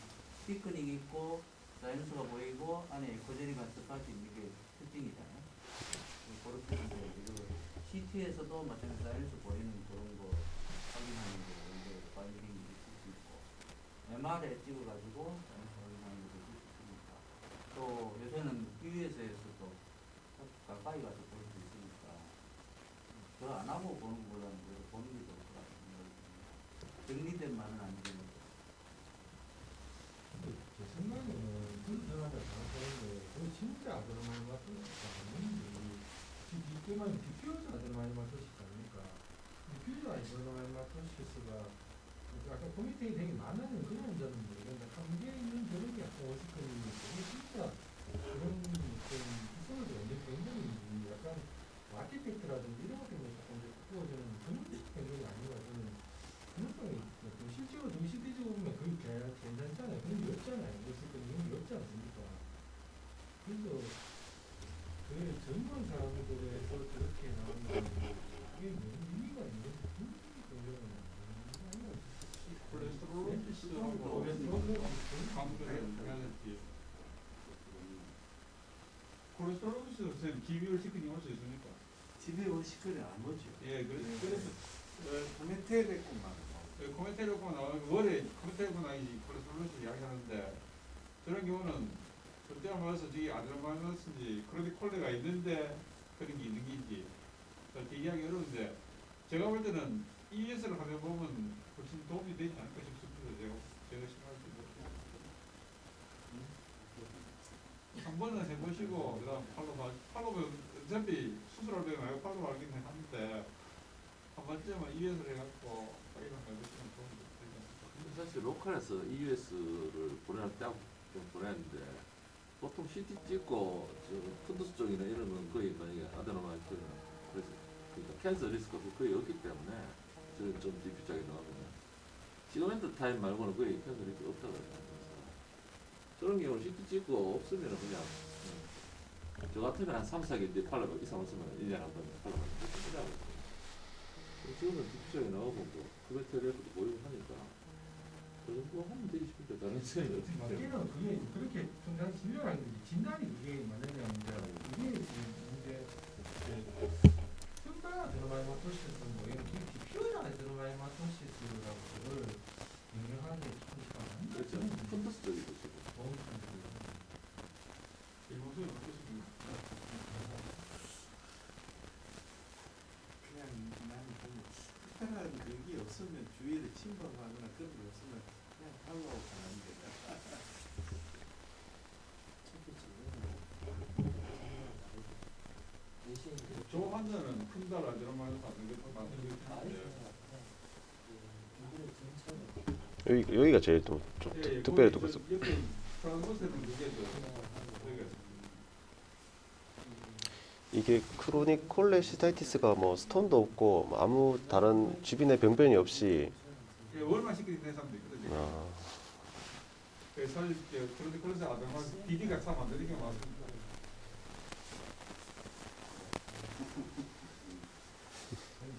피크닝이 있고 사이누스가 보이고 안에 에코제리가 스파지 이게 특징이잖아요. 그렇게 이제 CT에서도 마찬가지로 사이누스 보이는 그런 거 확인하는 게 이제 파인딩이 있을 수 있고 MRI 찍어가지고 사이누스 확인하는 것도 있을 수 있으니까 또 요새는 US에서도 가까이 가서 볼 수 있으니까 그거 안 하고 보는 것보다는 그래도 보는 게 좋을 것 같아요. 정리된 말은 아니지만 제 생각에는 전화를 잘하는데 그 진짜 아드레날린 마토시스가 아닌지 지금 이때만 디퓨저 아드레날린 마토시스 아닙니까? 디퓨저 아드레날린 마토시스가 약간 코미팅이 되게 많은 그런 저는 모르겠는데 한개 있는 저런 게 약간 어색함이 있고 진짜 그런 이성을 언제 굉장히 약간 아티팩트라든지 이런 것 때문에 조금 두꺼워지는 전문적 행동이 아닌가 저는 가능성이 있고 실제로 좀 실제적으로 보면 그게 괜찮잖아요. 그런 게 없잖아요. 그랬을 때는 그런 게 없지 않습니까? 그래서 그 전문 사람들에서 그렇게 나오는 게 그게 무슨 의미가 있는지 굉장히 콜레스테롤하고 강도를 해야지. 콜레스테롤 선생님 기비율 시크닝 할 수 있습니까? 집에 온 시크를 안 오죠. 예, 그래서 코메테레코만 코메테르코 나오면 월에 코메테르코 나이지 콜레스테롤 이야기하는데 저런 경우는 절대로 말해서 저기 아드레날린인지 크로니콜레가 있는데 그런 게 있는 게인지 얘기하기 어려운데 제가 볼 때는 ES를 하면 보면 훨씬 도움이 되지 않을까 싶습니다. 제가 생각할 때 한 번은 해보시고 그다음 팔로우 어차피 수술할 때는 말고 팔로우 하긴 하는데 한 번쯤은 ES를 해갖고 확인을 해보시면 도움이 되지 않을까. 사실 로컬에서 EUS를 보내는 딱 좀 보냈는데 보통 CT 찍고 푼두스 쪽이나 이런 건 거의 만약에 아데노마이트는 그래서 그러니까 캔서 리스크가 거의 없기 때문에 저는 좀 디퓨저하게 나오면 지금엔드 타임 말고는 거의 캔서 리스크 없다고 해요. 저런 경우는 CT 찍고 없으면 그냥 저 같으면 한 3, 4개 뒤에 팔로가 이상 없으면 1년에 한 번 팔로가 끝이라고 했어요. 지금은 디퓨저하게 나오고 뭐 쿠베테리에서도 보이고 하니까 그 정도 하면 되기 싶은데 다른 생각이 어떻게 돼요? 맞기는 그게 그렇게 통상 진료라는 게 진단이 그게 맞느냐 이게 이제 흉가 아드레날린 마토시스는 뭐 이런 디퓨저 아드레날린 마토시스라고 그걸 명명하는 게 참 그렇죠. 펀더스 쪽이죠 지금. 일본소리 어떻습니까? 그냥 나는 특별한 그게 없으면 주위를 침범하거나 그런 게 없으면 그냥 팔로우 가는 게 저 환자는 큰달 아드레날린 받는 게 더 많은 것 같은데 여기가 제일 좀 특별히 두껍어. 옆에 프랑스에는 그게 이게 크로닉 콜레시스타이티스가 뭐 스톤도 없고 뭐 아무 다른 주변의 병변이 없이 월만 시키는 사람도 있거든요. 아, 그래서 그런데 그래서 아드레날린 비디가 참 안 되는 게 많습니다.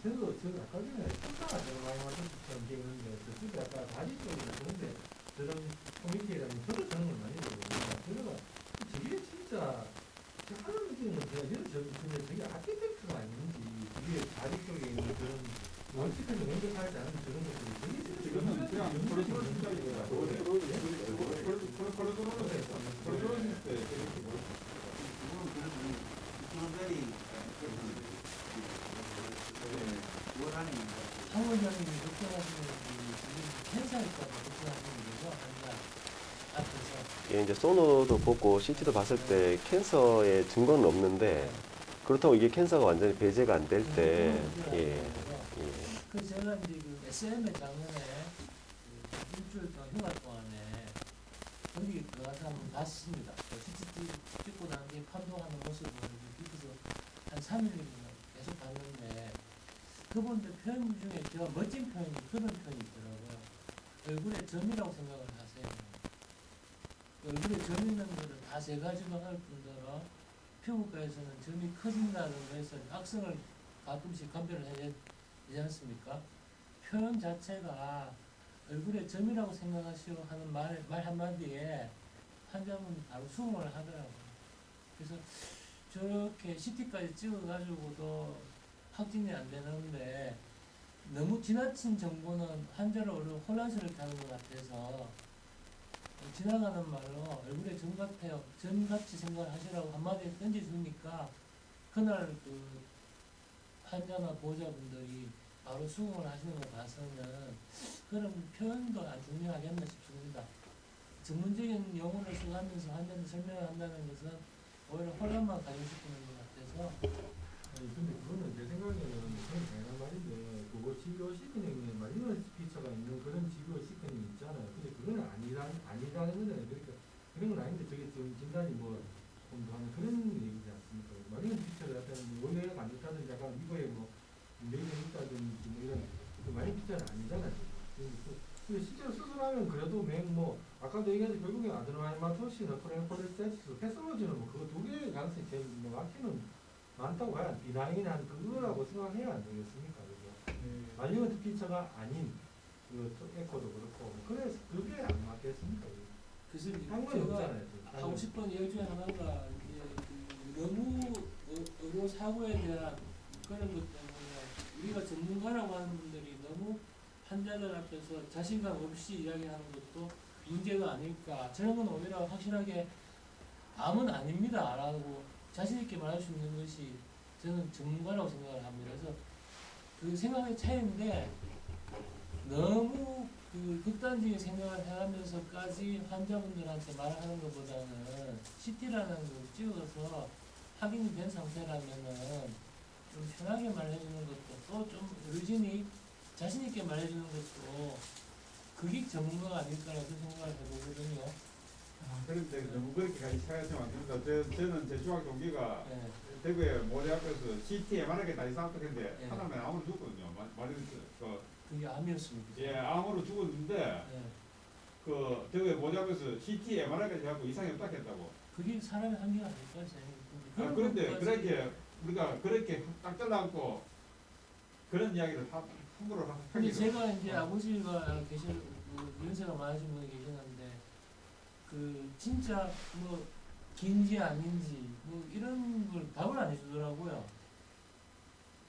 저도 아까 전에 흉가 아드레날린 마토시스처럼 게 있는데 저도 약간 바지 쪽이나 그런데 저런 코미디라면 저도 저런 걸 많이 보거든요. 저게 진짜 하는 느낌은 제가 저게 아티팩트가 아닌지 이게 다리 쪽에 있는 그런 원칙하게 완벽하지 않은 저런 것들이 되게 이거는 그냥 콜레스테롤 진짜이고요. 콜레스테롤 때 그런 원하는 장 원장님이 걱정하시는 지금 캔서일까봐 걱정하시는 거죠? 아니면 앞에서 예, 이제 소노도 보고 CT도 봤을 때 캔서의 증거는 없는데 그렇다고 이게 캔서가 완전히 배제가 안 될 때, 예, 예. 그 제가 이제 그 SM에 작년에 그 일주일 동안 휴가 동안에 거기 들어가서 한번 봤습니다. CCTV 찍고 난 뒤에 판독하는 모습을 밑에서 한 3일 계속 봤는데 그분들 표현 중에 제가 멋진 표현이 그런 표현이 있더라고요. 얼굴에 점이라고 생각을 하세요. 얼굴에 점 있는 거를 다 세 가지로 할 뿐더러 피부과에서는 점이 커진다는 것에서 악성을 가끔씩 감별을 해야 되지 않습니까? 표현 자체가 얼굴에 점이라고 생각하시고 하는 말 한마디에 환자분 바로 수긍을 하더라고요. 그래서 저렇게 CT까지 찍어가지고도 확진이 안 되는데 너무 지나친 정보는 환자를 오히려 혼란스럽게 하는 것 같아서 지나가는 말로 얼굴에 점 같아요. 점같이 생각을 하시라고 한마디 던져주니까 그날 그 환자나 보호자분들이 바로 수긍을 하시는 걸 봐서는 그런 표현도 아주 중요하겠나 싶습니다. 전문적인 용어를 써가면서 환자한테 설명을 한다는 것은 오히려 혼란만 가져시키는 것 같아서 아니 근데 그거는 제 생각에는 그런 당연한 말인데 그거 진료 시크닝에 마리노 피처가 있는 그런 진료 시크닝 있잖아요. 근데 그건 아니라는 거잖아요. 그러니까 그런 건 아닌데 저게 좀 진단이 뭐 하는 그런 얘기지 않습니까? 마리노 피처를 약간 원래가 안 좋다든지 약간 이거에 뭐 문제가 있다든지 뭐 이런 그 마리노 피처는 아니잖아요. 근데 실제로 수술하면 그래도 뭐 아까도 얘기했듯이 결국에 아드노마이마토시나 프레코레세시스 패솔로지는 뭐 그거 두 개의 가능성이 제일 뭐 많기는 많다고 봐야 비나인한 그거라고 생각해야 안 되겠습니까? 그죠? 마리노 피처가 아닌 그 에코도 그렇고 그래서 그게 안 맞겠습니까? 그래서 상관이 제가 없잖아요. 지금. 하고 싶은 이야기 중에 하나가 이제 그 너무 의료 사고에 대한 그런 것 때문에 우리가 전문가라고 하는 분들이 너무 환자들 앞에서 자신감 없이 이야기하는 것도 문제가 아닐까. 저는 건 오히려 확실하게 암은 아닙니다 라고 자신 있게 말할 수 있는 것이 저는 전문가라고 생각을 합니다. 그래서 그 생각의 차이인데 너무 그 극단적인 생각을 해가면서까지 환자분들한테 말하는 것보다는 CT라는 걸 찍어서 확인이 된 상태라면은 좀 편하게 말해주는 것도 또 좀 의진이 자신 있게 말해주는 것도 그게 전문가가 아닐까라고 생각을 해보거든요. 그런데 너무 그렇게까지 생각하시면 안 됩니다. 저는 제 중학 동기가 네. 대구의 모대 앞에서 CT MRI가 다 이상 했는데 예. 하나만 암으로 죽거든요. 그게 암이었습니다. 예, 암으로 죽었는데 네. 그 대구의 모대 앞에서 CT MRI까지 하고 이상이 없다 했다고. 그게 사람의 한계가 아닐까 생각합니다. 그런데 그렇게 우리가 그렇게 딱 잘라갖고 그런 이야기를 함부로 근데 하기도. 제가 이제 아버지가 계실 그 연세가 많으신 분이 계시는데 그 진짜 뭐 긴지 아닌지 뭐 이런 걸 답을 안 해주더라고요.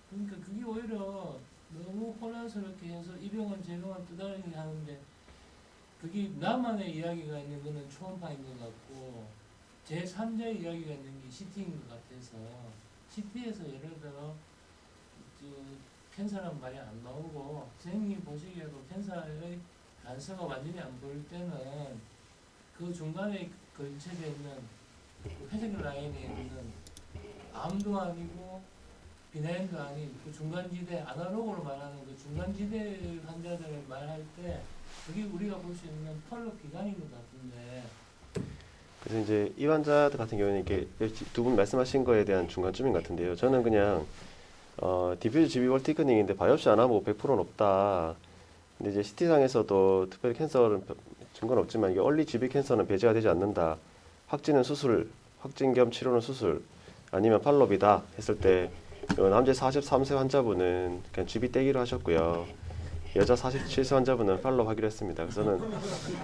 그러니까 그게 오히려 너무 혼란스럽게 해서 이 병원 제 병원 뜨다리게 하는데 그게 나만의 이야기가 있는 거는 초음파인 것 같고 제 3자의 이야기가 있는 게 CT인 것 같아서 CT에서 예를 들어 캔서란 말이 안 나오고 선생님이 보시기에도 캔서의 단서가 완전히 안 보일 때는 그 중간에 걸쳐져 있는 그 회색 라인에 있는 암도 아니고 비나인도 아닌 그 중간지대 아날로그로 말하는 그 중간지대 환자들을 말할 때 그게 우리가 볼 수 있는 펄로 기관인 것 같은데 그래서 이제 이 환자들 같은 경우는 이렇게 두 분 말씀하신 거에 대한 중간쯤인 것 같은데요. 저는 그냥 디퓨즈 GB골 티크닝인데 바이옵시 안 하면 100%는 없다. 근데 이제 CT상에서도 특별히 캔서는 증거는 없지만 이게 얼리 GB 캔서는 배제가 되지 않는다. 확진은 수술, 확진 겸 치료는 수술, 아니면 팔로비다 했을 때 남자 43세 환자분은 그냥 GB 떼기로 하셨고요. 여자 47세 환자분은 팔로우 하기로 했습니다. 그래서는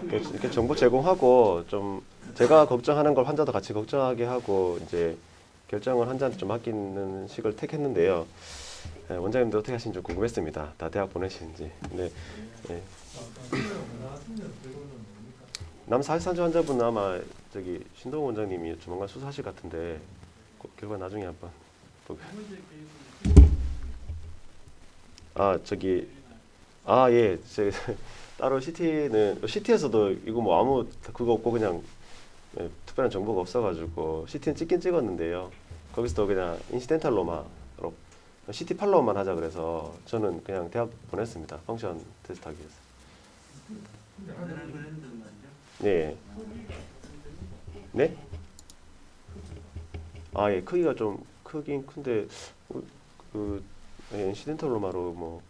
이렇게 정보 제공하고 좀 제가 걱정하는 걸 환자도 같이 걱정하게 하고 이제 결정을 환자한테 좀 맡기는 식을 택했는데요. 원장님도 어떻게 하시는지 궁금했습니다. 다 대학 보내시는지. 근데 남 43세 환자분은 아마 저기 신동훈 원장님이 조만간 수사하실 것 같은데 결과 나중에 한번 보게. 예, 따로 CT에서도 이거 뭐 아무 그거 없고 그냥 특별한 정보가 없어가지고 CT는 찍긴 찍었는데요. 거기서도 그냥 인시덴탈로만 CT 팔로우만 하자 그래서 저는 그냥 대학 보냈습니다. 펑션 테스트하기 위해서. 근데 아드레날 그랜드 말이죠. 네. 네? 아, 예, 크기가 좀 크긴 큰데 그 인시덴탈로마로 뭐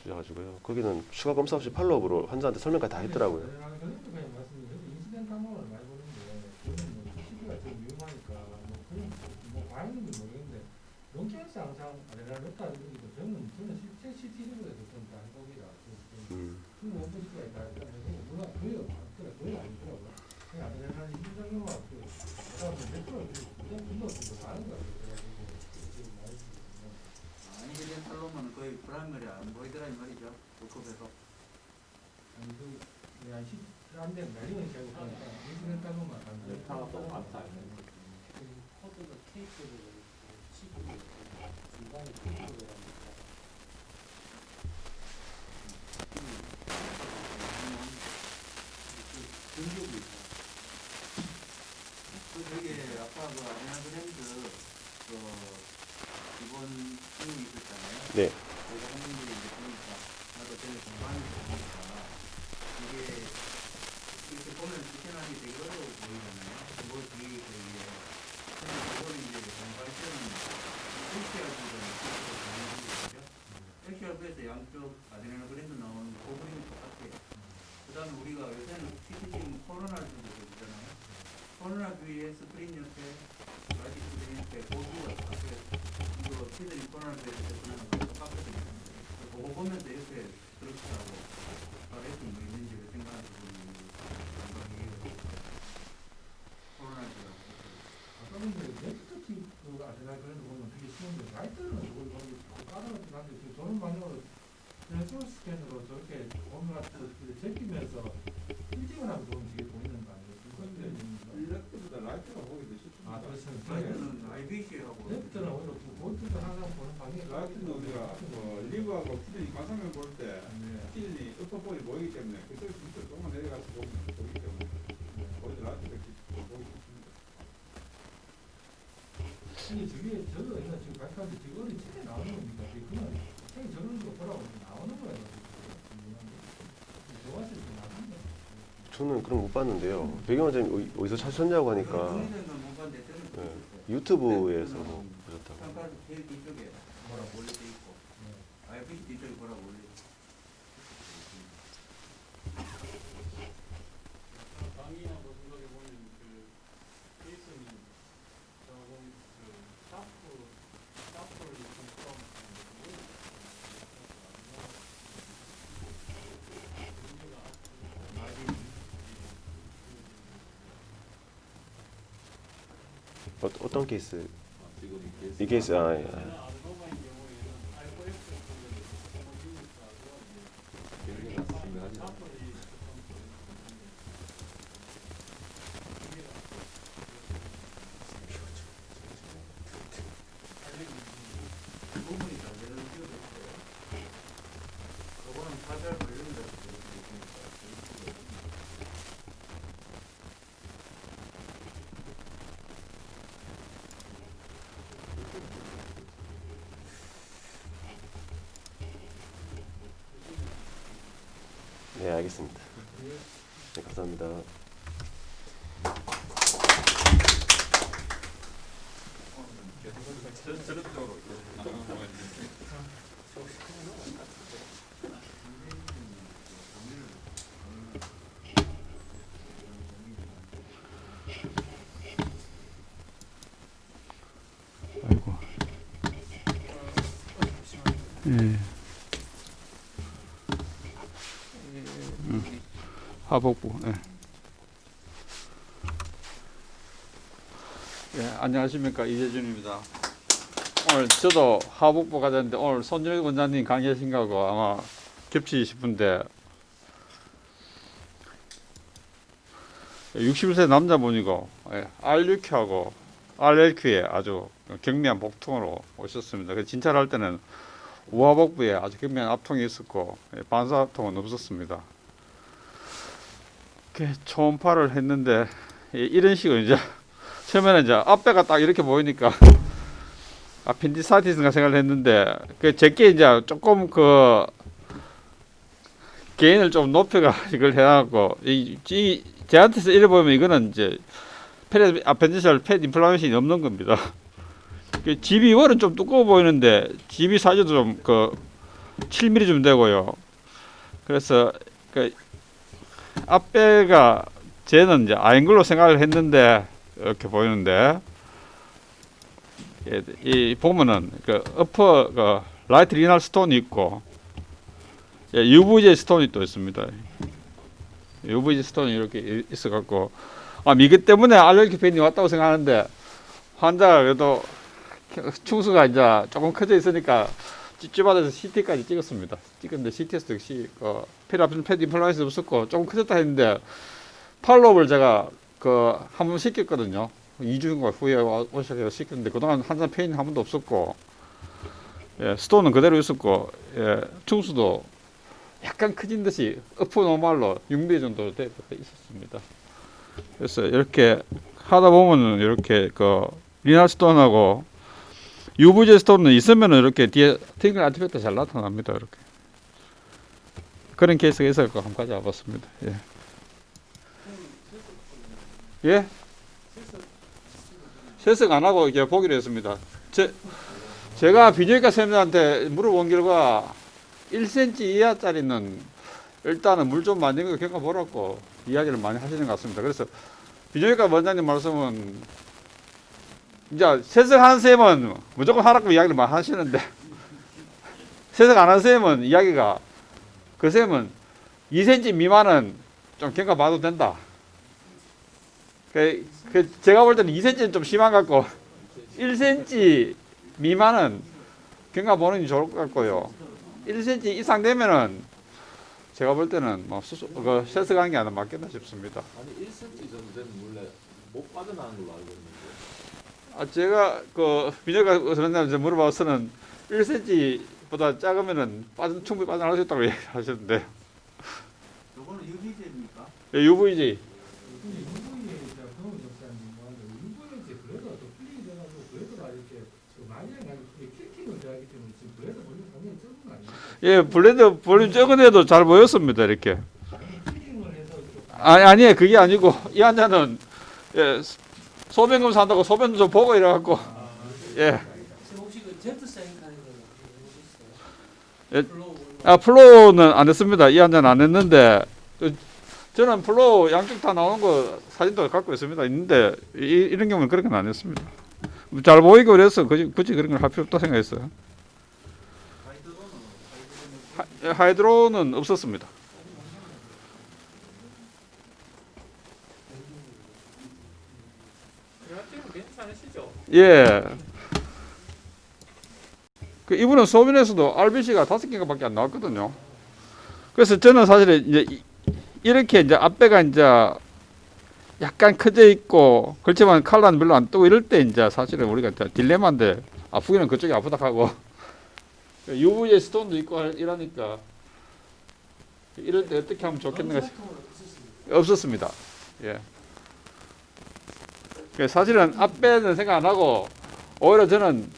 주셔가지고요. 거기는 추가 검사 없이 팔로업으로 환자한테 설명까지 다 했더라고요. 그냥 말씀이 인시덴트 항목을 많이 보는데 저는 뭐 CT가 좀 위험하니까 뭐 그냥 뭐 과잉인지 모르겠는데 롱케어스 항상 아드레날 넣다 이러기도 저는 실제 CT 이런 거에서 좀 다른 거기라 뭐 없을 수가 있다. 물론 거의 아니더라고요. 그냥 아드레날이 힘들면 그다음에 100% 그냥 끝나고 다른 거 같아요. 아니면 탈로만은 거의 프라이머리 안 보이더라 이 말이죠. 도급에서. 아니 그 그냥 안돼 날리는 결국 보니까 인수된 딸로만 안 돼. 타가 너무 많다. 코드가 케이크를 치고 중간에 케이크를 근육이 있어. 그 저기 아까 그 아드레날 그랜드 그 기본 수능이 있었잖아요. 네. 저희가 학생들이 이제 보니까 나도 전에 공부하면서 보니까 이게 이렇게 보면 실천하기 되게 어려워 보이잖아요. 그거 뒤에 근데 그거를 이제 공부할 때는 LCRV가 있거든요. LCRV에서 양쪽 아드레날 그랜드 나오는 그 그림이 똑같아요. 그 다음에 우리가 요새는 CT 찍으면 코로나 뷰도 있잖아요. 코로나 뷰에 스크린 옆에 라이트 스크린 옆에 보기가 똑같아요. 이거 피드링 코로나 뷰에서 제품하는 거 똑같거든요. 그거 보면서 이렇게 그렇다고 RS 뭐 있는지를 생각하고 보는 감각이에요. 코로나 뷰가. 아까 근데 랩터티 그 아드레날 그랜드 보면 되게 쉬운데 라이트는 그걸 거기 까다롭긴 한데 지금 저는 만약으로 그냥 소울 스캔으로 저렇게 보면 같은 제끼면서 일찍은 하면 좀 되게 보이는 거 아니에요? 일렉트보다 라이트가 보기 더 쉽습니다. 아 그렇습니다. 라이트는 IBC하고 랩터는 오히려 볼트도 항상 보는 방향이 라이트는 우리가 리브하고 피드니 가상을 볼 때 네. 피드니 upper볼이 보이기 때문에 그쪽에서 밑으로 조금만 내려가서 보면 보이기 때문에 거기서 라이트가 보기 쉽습니다. 아니 저게 저거 내가 지금 발표하는데 저거는 책에 나오는 겁니까? 그냥 책에 저런 식으로 보라고 나오는 거예요. 좋았을 때 나쁜데. 저는 그런 거 못 봤는데요. 배경원장님 어디서 찾으셨냐고 하니까 정리된 건못 봤는데 저는 네, 보셨어요. 유튜브에서 뭐 보셨다고. 평가도 제일 뒤쪽에 뭐라고 올려져 있고 IBC 뒤쪽에 뭐라고 올려져 있고 강의하고 생각해 보면 그 케이슨이 조금 그 샤프를 좀 처음 어떤 케이스? 지금 이 케이스 아, 예. 아드노마인 경우에는 알고리즘 굉장히 중요하죠. 그 부분이 잘 되는 기억이 있어요. 그거는 사별 관련돼서 그렇게 되니까 네, 알겠습니다. 네, 감사합니다. 저런 쪽으로 아이고. 예. 하복부. 예. 예, 안녕하십니까, 이재준입니다. 오늘 저도 하복부 가자는데 오늘 손정일 원장님 강의하신 거하고 아마 겹치지 싶은데 61세 남자분이고 R6하고 RLQ에 아주 경미한 복통으로 오셨습니다. 그래서 진찰을 할 때는 우하복부에 아주 경미한 압통이 있었고 반사압통은 없었습니다. 초음파를 했는데 이런 식으로 이제 처음에는 이제 앞배가 딱 이렇게 보이니까 아펜디사이티스인가 생각을 했는데 그 제게 이제 조금 그 개인을 좀 높여가 이걸 해갖고 이 제한테서 이래 보면 이거는 이제 아펜디셜 팻 인플라메이션이 없는 겁니다. 그 GB1은 좀 두꺼워 보이는데 GB 사이즈도 좀 그 7mm 좀 되고요. 그래서 그 앞배가 쟤는 이제 아잉글로 생각을 했는데 이렇게 보이는데 이 보면은 그 어퍼 그 라이트 리날 스톤이 있고 UVJ 스톤이 또 있습니다. UVJ 스톤이 이렇게 있어 갖고 미그 때문에 알레르기 펜이 왔다고 생각하는데 환자가 그래도 충수가 이제 조금 커져 있으니까 찝찝하다해서 CT까지 찍었습니다. 찍었는데 CT에서도 역시 페라핀 패드 인플라메이션이 없었고 조금 커졌다 했는데 팔로우를 제가 한 번 시켰거든요. 2주인가 후에 오셔서 시켰는데 그동안 한산 페인 한 번도 없었고 스톤은 그대로 있었고 충수도 약간 커진 듯이 어프 노말로 6mm 정도 되어 있었습니다. 그래서 이렇게 하다 보면은 이렇게 리날 스톤하고 UVJ 스톤은 있으면은 이렇게 뒤에 팅글 아티팩트 잘 나타납니다. 이렇게 그런 케이스가 있을 거 한번 가져와봤습니다. 예? 세석 안 하고 이제 보기로 했습니다. 제가 비뇨기과 선생님한테 물어본 결과 1cm 이하짜리는 일단은 물 좀 많이 거 경과 보라고 이야기를 많이 하시는 것 같습니다. 그래서 비뇨기과 원장님 말씀은 이제 세석하는 쌤은 무조건 하라고 이야기를 많이 하시는데 세석 안 하는 쌤은 이야기가 그 쌤은 2cm 미만은 좀 경과 봐도 된다. 제가 볼 때는 2cm는 좀 심한 것 같고 1cm 미만은 경과 보는 게 좋을 것 같고요. 1cm 이상 되면은 제가 볼 때는 뭐 세석하는 게 아니라 맞겠다 싶습니다. 아니 1cm 정도 되면 원래 못 빠져나가는 걸로 알고 있는데. 제가 비뇨기과 선생님한테 물어봐서는 1cm보다 작으면은 충분히 빠져나갈 수 있다고 얘기하셨는데. 요거는 UV제입니까? 예, UVJ. 예, 블레드 볼륨 적은 애도 잘 보였습니다. 이렇게. 아니에요. 그게 아니고 이 환자는 소변 검사한다고 소변 좀 보고 이래갖고 예. 혹시 그 제트 사인 하는 거 예. 플로우는 안 했습니다. 이 환자는 안 했는데 저는 플로우 양쪽 다 나오는 거 사진도 갖고 있는데 이런 경우는 그렇게는 안 했습니다. 잘 보이고 그래서 굳이 그런 걸 할 필요 없다 생각했어요. 하이드로는 없었습니다. 괜찮으시죠? 예. 이분은 소변에서도 RBC가 5개밖에 안 나왔거든요. 그래서 저는 사실 이제 이렇게 이제 앞배가 이제 약간 커져 있고 그렇지만 칼라는 별로 안 뜨고 이럴 때 이제 사실은 우리가 딜레마인데 아프기는 그쪽이 아프다 하고 UVJ 스톤도 있고 이러니까 이럴 때 어떻게 하면 좋겠는가 없었습니다. 예. 사실은 앞배는 생각 안 하고 오히려 저는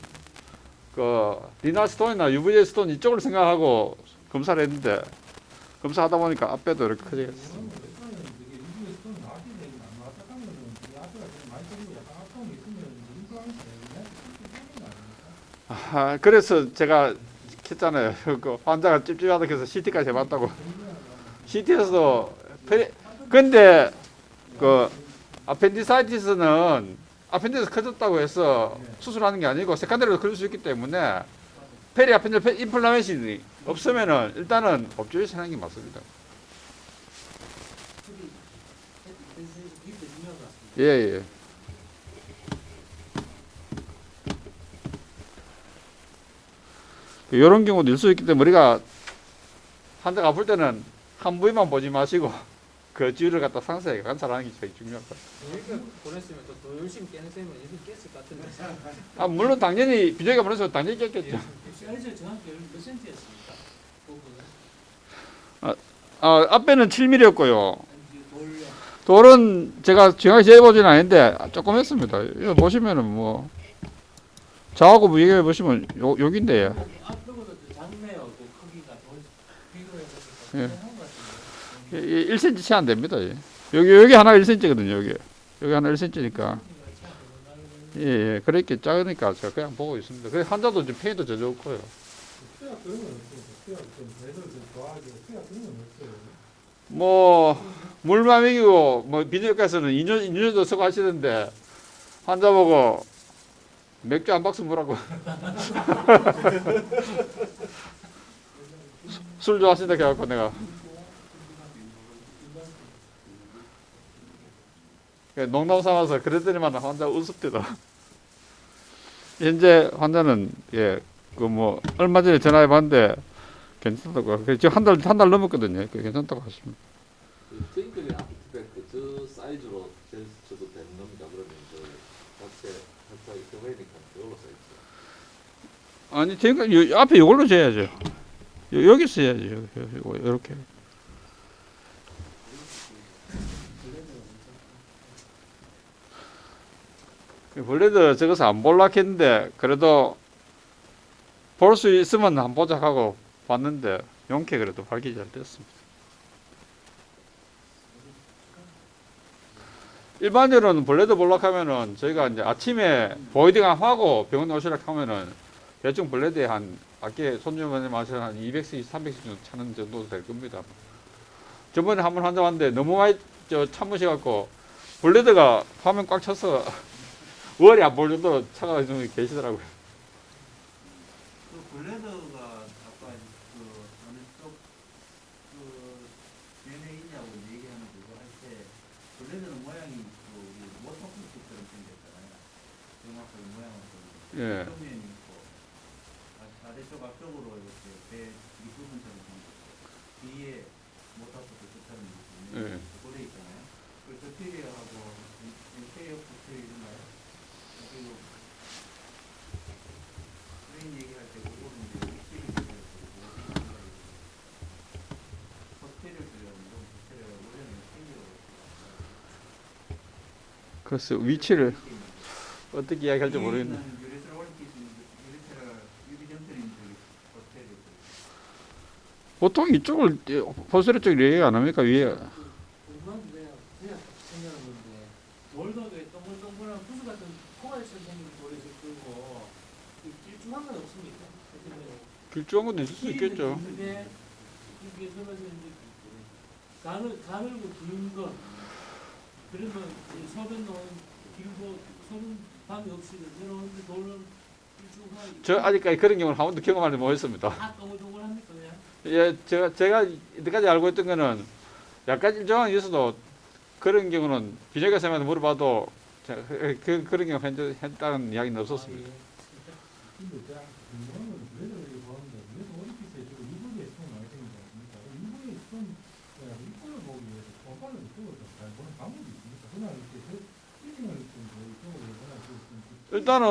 리날 스톤이나 UVJ 스톤 이쪽을 생각하고 검사를 했는데 검사하다 보니까 앞배도 이렇게 커지겠습니다. 그래서 제가 했잖아요. 환자가 찝찝하다 해서 CT까지 해봤다고. CT에서도 근데 아펜디사이티스는 아펜디스 커졌다고 해서 수술하는 게 아니고 세컨더리로 걸릴 수 있기 때문에 페리 아펜디스 인플라메이션이 없으면은 일단은 옵저베이션 하는 게 맞습니다. 예. 이런 경우도 있을 수 있기 때문에 우리가 환자가 아플 때는 한 부위만 보지 마시고 그 주위를 갖다 상세하게 관찰하는 게 제일 중요할 것 같아요. 여기가 보냈으면 더 열심히 깨는 셈은 열심히 깼을 것 같은데. 물론 당연히 비뇨기가 보내서 당연히 깼겠죠. 사이즈 정확히 몇 센티였습니까? 앞에는 7mm였고요. 돌은 제가 정확히 재보지는 않는데 조금 했습니다. 이거 보시면은 뭐 저하고 비교해 보시면 여기인데 앞쪽으로 작네요. 그 크기가 비교해서 예. 한것 같은데. 1cm 채 안 됩니다. 여기 하나 1cm거든요. 여기 하나 1cm니까. 예, 예. 그렇게 작으니까 제가 그냥 보고 있습니다. 그 환자도 지금 페인도 저 좋고요. 수약 그런 건 없습니다. 수약 좀 배설 좀 좋아하고 수약 그런 건 없어요. 뭐 물만 먹이고 뭐 비뇨기과에서는 인유도 쓰고 하시는데 환자 보고 맥주 한 박스 무라고 술 좋아하신다 해갖고 내가 농담 삼아서 그랬더니만 환자 우습대다. 현재 환자는 예 그 뭐 얼마 전에 전화해 봤는데 괜찮다고 지금 한 달 넘었거든요. 괜찮다고 하십니다. 저희들이 아프트백 저 사이즈로 재셔도 되는 겁니다. 그러면 저 자체 혈착이 교회니까 그걸로 써있죠. 아니 지금 앞에 이걸로 재야죠. 여기 써야죠. 이렇게. 원래도 저것을 안 볼라 했는데 그래도 볼 수 있으면 한번 보자 하고 봤는데 용케 그래도 발기 잘 됐습니다. 일반적으로는 블레드 볼락 하면은 저희가 이제 아침에 보이딩 하고 병원 오시라 하면은 대충 블레드에 한 아까 손님분이 마시는 한 200cc, 300cc 정도 차는 정도 될 겁니다. 저번에 한 번 환자 왔는데 너무 많이 참으셔갖고 블레드가 화면 꽉 차서 월이 안 볼 정도로 차가 좀 계시더라고요. 그 블레더가 아까 그 어느 쪽그 면에 있냐고 얘기하는 그거 할 때 블레더는 모양이 그 우리 모터코스처럼 생겼잖아요. 정확하게 모양은 그 예. 정면이 있고 아래쪽 앞쪽으로 이렇게 배 뒷부분처럼 생겼고 뒤에 모터코스처럼 예. 이렇게 고려 있잖아요. 그래서 테리어하고 테리어 붙어있나요? 그리고 그런 얘기할 때 그거는 이제 위치를 들여서 호텔을 들여서 호텔을 우리는 테리어 글쎄 위치를 어떻게 이야기할지 모르겠네. 유리스를 올릴 수 있는 유리스를 유리정터인 호텔을 보통 이쪽을 포스레 쪽을 얘기 안 합니까 위에? 궁금한 게 그냥 생각하는 건데 돌덕에 동글동글한 구슬 같은 포괄처럼 생긴 돌이 있고 길쭉한 건 없습니까? 길쭉한 것도 있을 수 있겠죠. 근데 이게 그러면 이제 가늘고 긴 거 그러면 서변 놓은 길고 서변 방이 없이 내려오는데 돌은 길쭉하게 저 아직까지 그런 경우는 한 번도 경험하지 못했습니다. 다 동글동글합니까 그냥? 예, 제가 이때까지 알고 있던 거는 약간 일정한 있어도 그런 경우는 비뇨기과쌤한테 물어봐도 그런 경우 했다는 이야기는 없었습니다. 근데 제가 궁금한 건 블레더 이렇게 보는데 블레더 오리피스에 주로 이불에 수분 많이 생기지 않습니까? 이불에 수분 이불을 보기 위해서 손발을 이쪽으로 잘 보는 방법이 있습니까? 그냥 이렇게 필링을 좀 이쪽으로 그냥 좀 일단은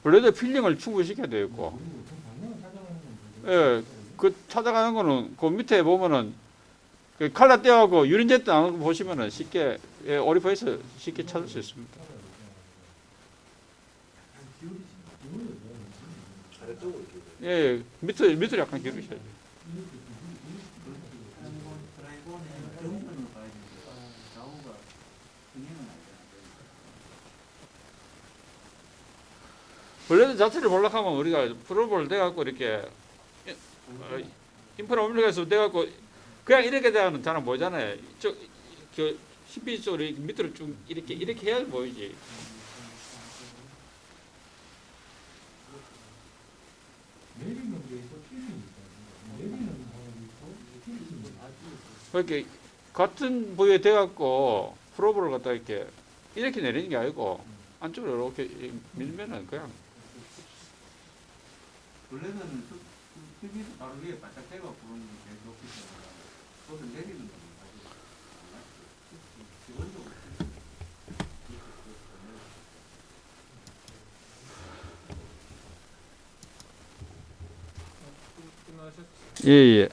블레드 필링을 충분히 시켜야 되겠고, 그리고 좀 방향을 찾아가는 건 예, 그 찾아가는 거는 그 밑에 보면은 그 칼라 떼어갖고 유린제 때 나오는 거 보시면은 쉽게 예, 오리퍼에서 쉽게 찾을 수 있습니다. 아래쪽으로 예, 밑을 약간 기르셔야죠. 드라이버는 정면을 봐야 되니까 좌우가 평행은 아니잖아요. 블레드 자체를 볼락하면 우리가 프로볼 돼갖고 이렇게 인프라 올려가서 돼갖고 그냥 이렇게 되면 잘 안 보이잖아요. 이쪽 그 CP 쪽으로 이렇게 밑으로 쭉 이렇게 해야 보이지. 내리는 게 있고 필링이 있어요. 내리는 방법이 있고 필링이 있고 그렇게 같은 부위에 돼갖고 프로볼을 갖다 이렇게 내리는 게 아니고 안쪽으로 이렇게 밀면은 그냥 블레더는 TV에서 바로 위에 바짝 대고 부르는 게 제일 높기 때문에 그것을 내리는 거는 사실 안 맞죠. 기본적으로 끝나셨죠? 예.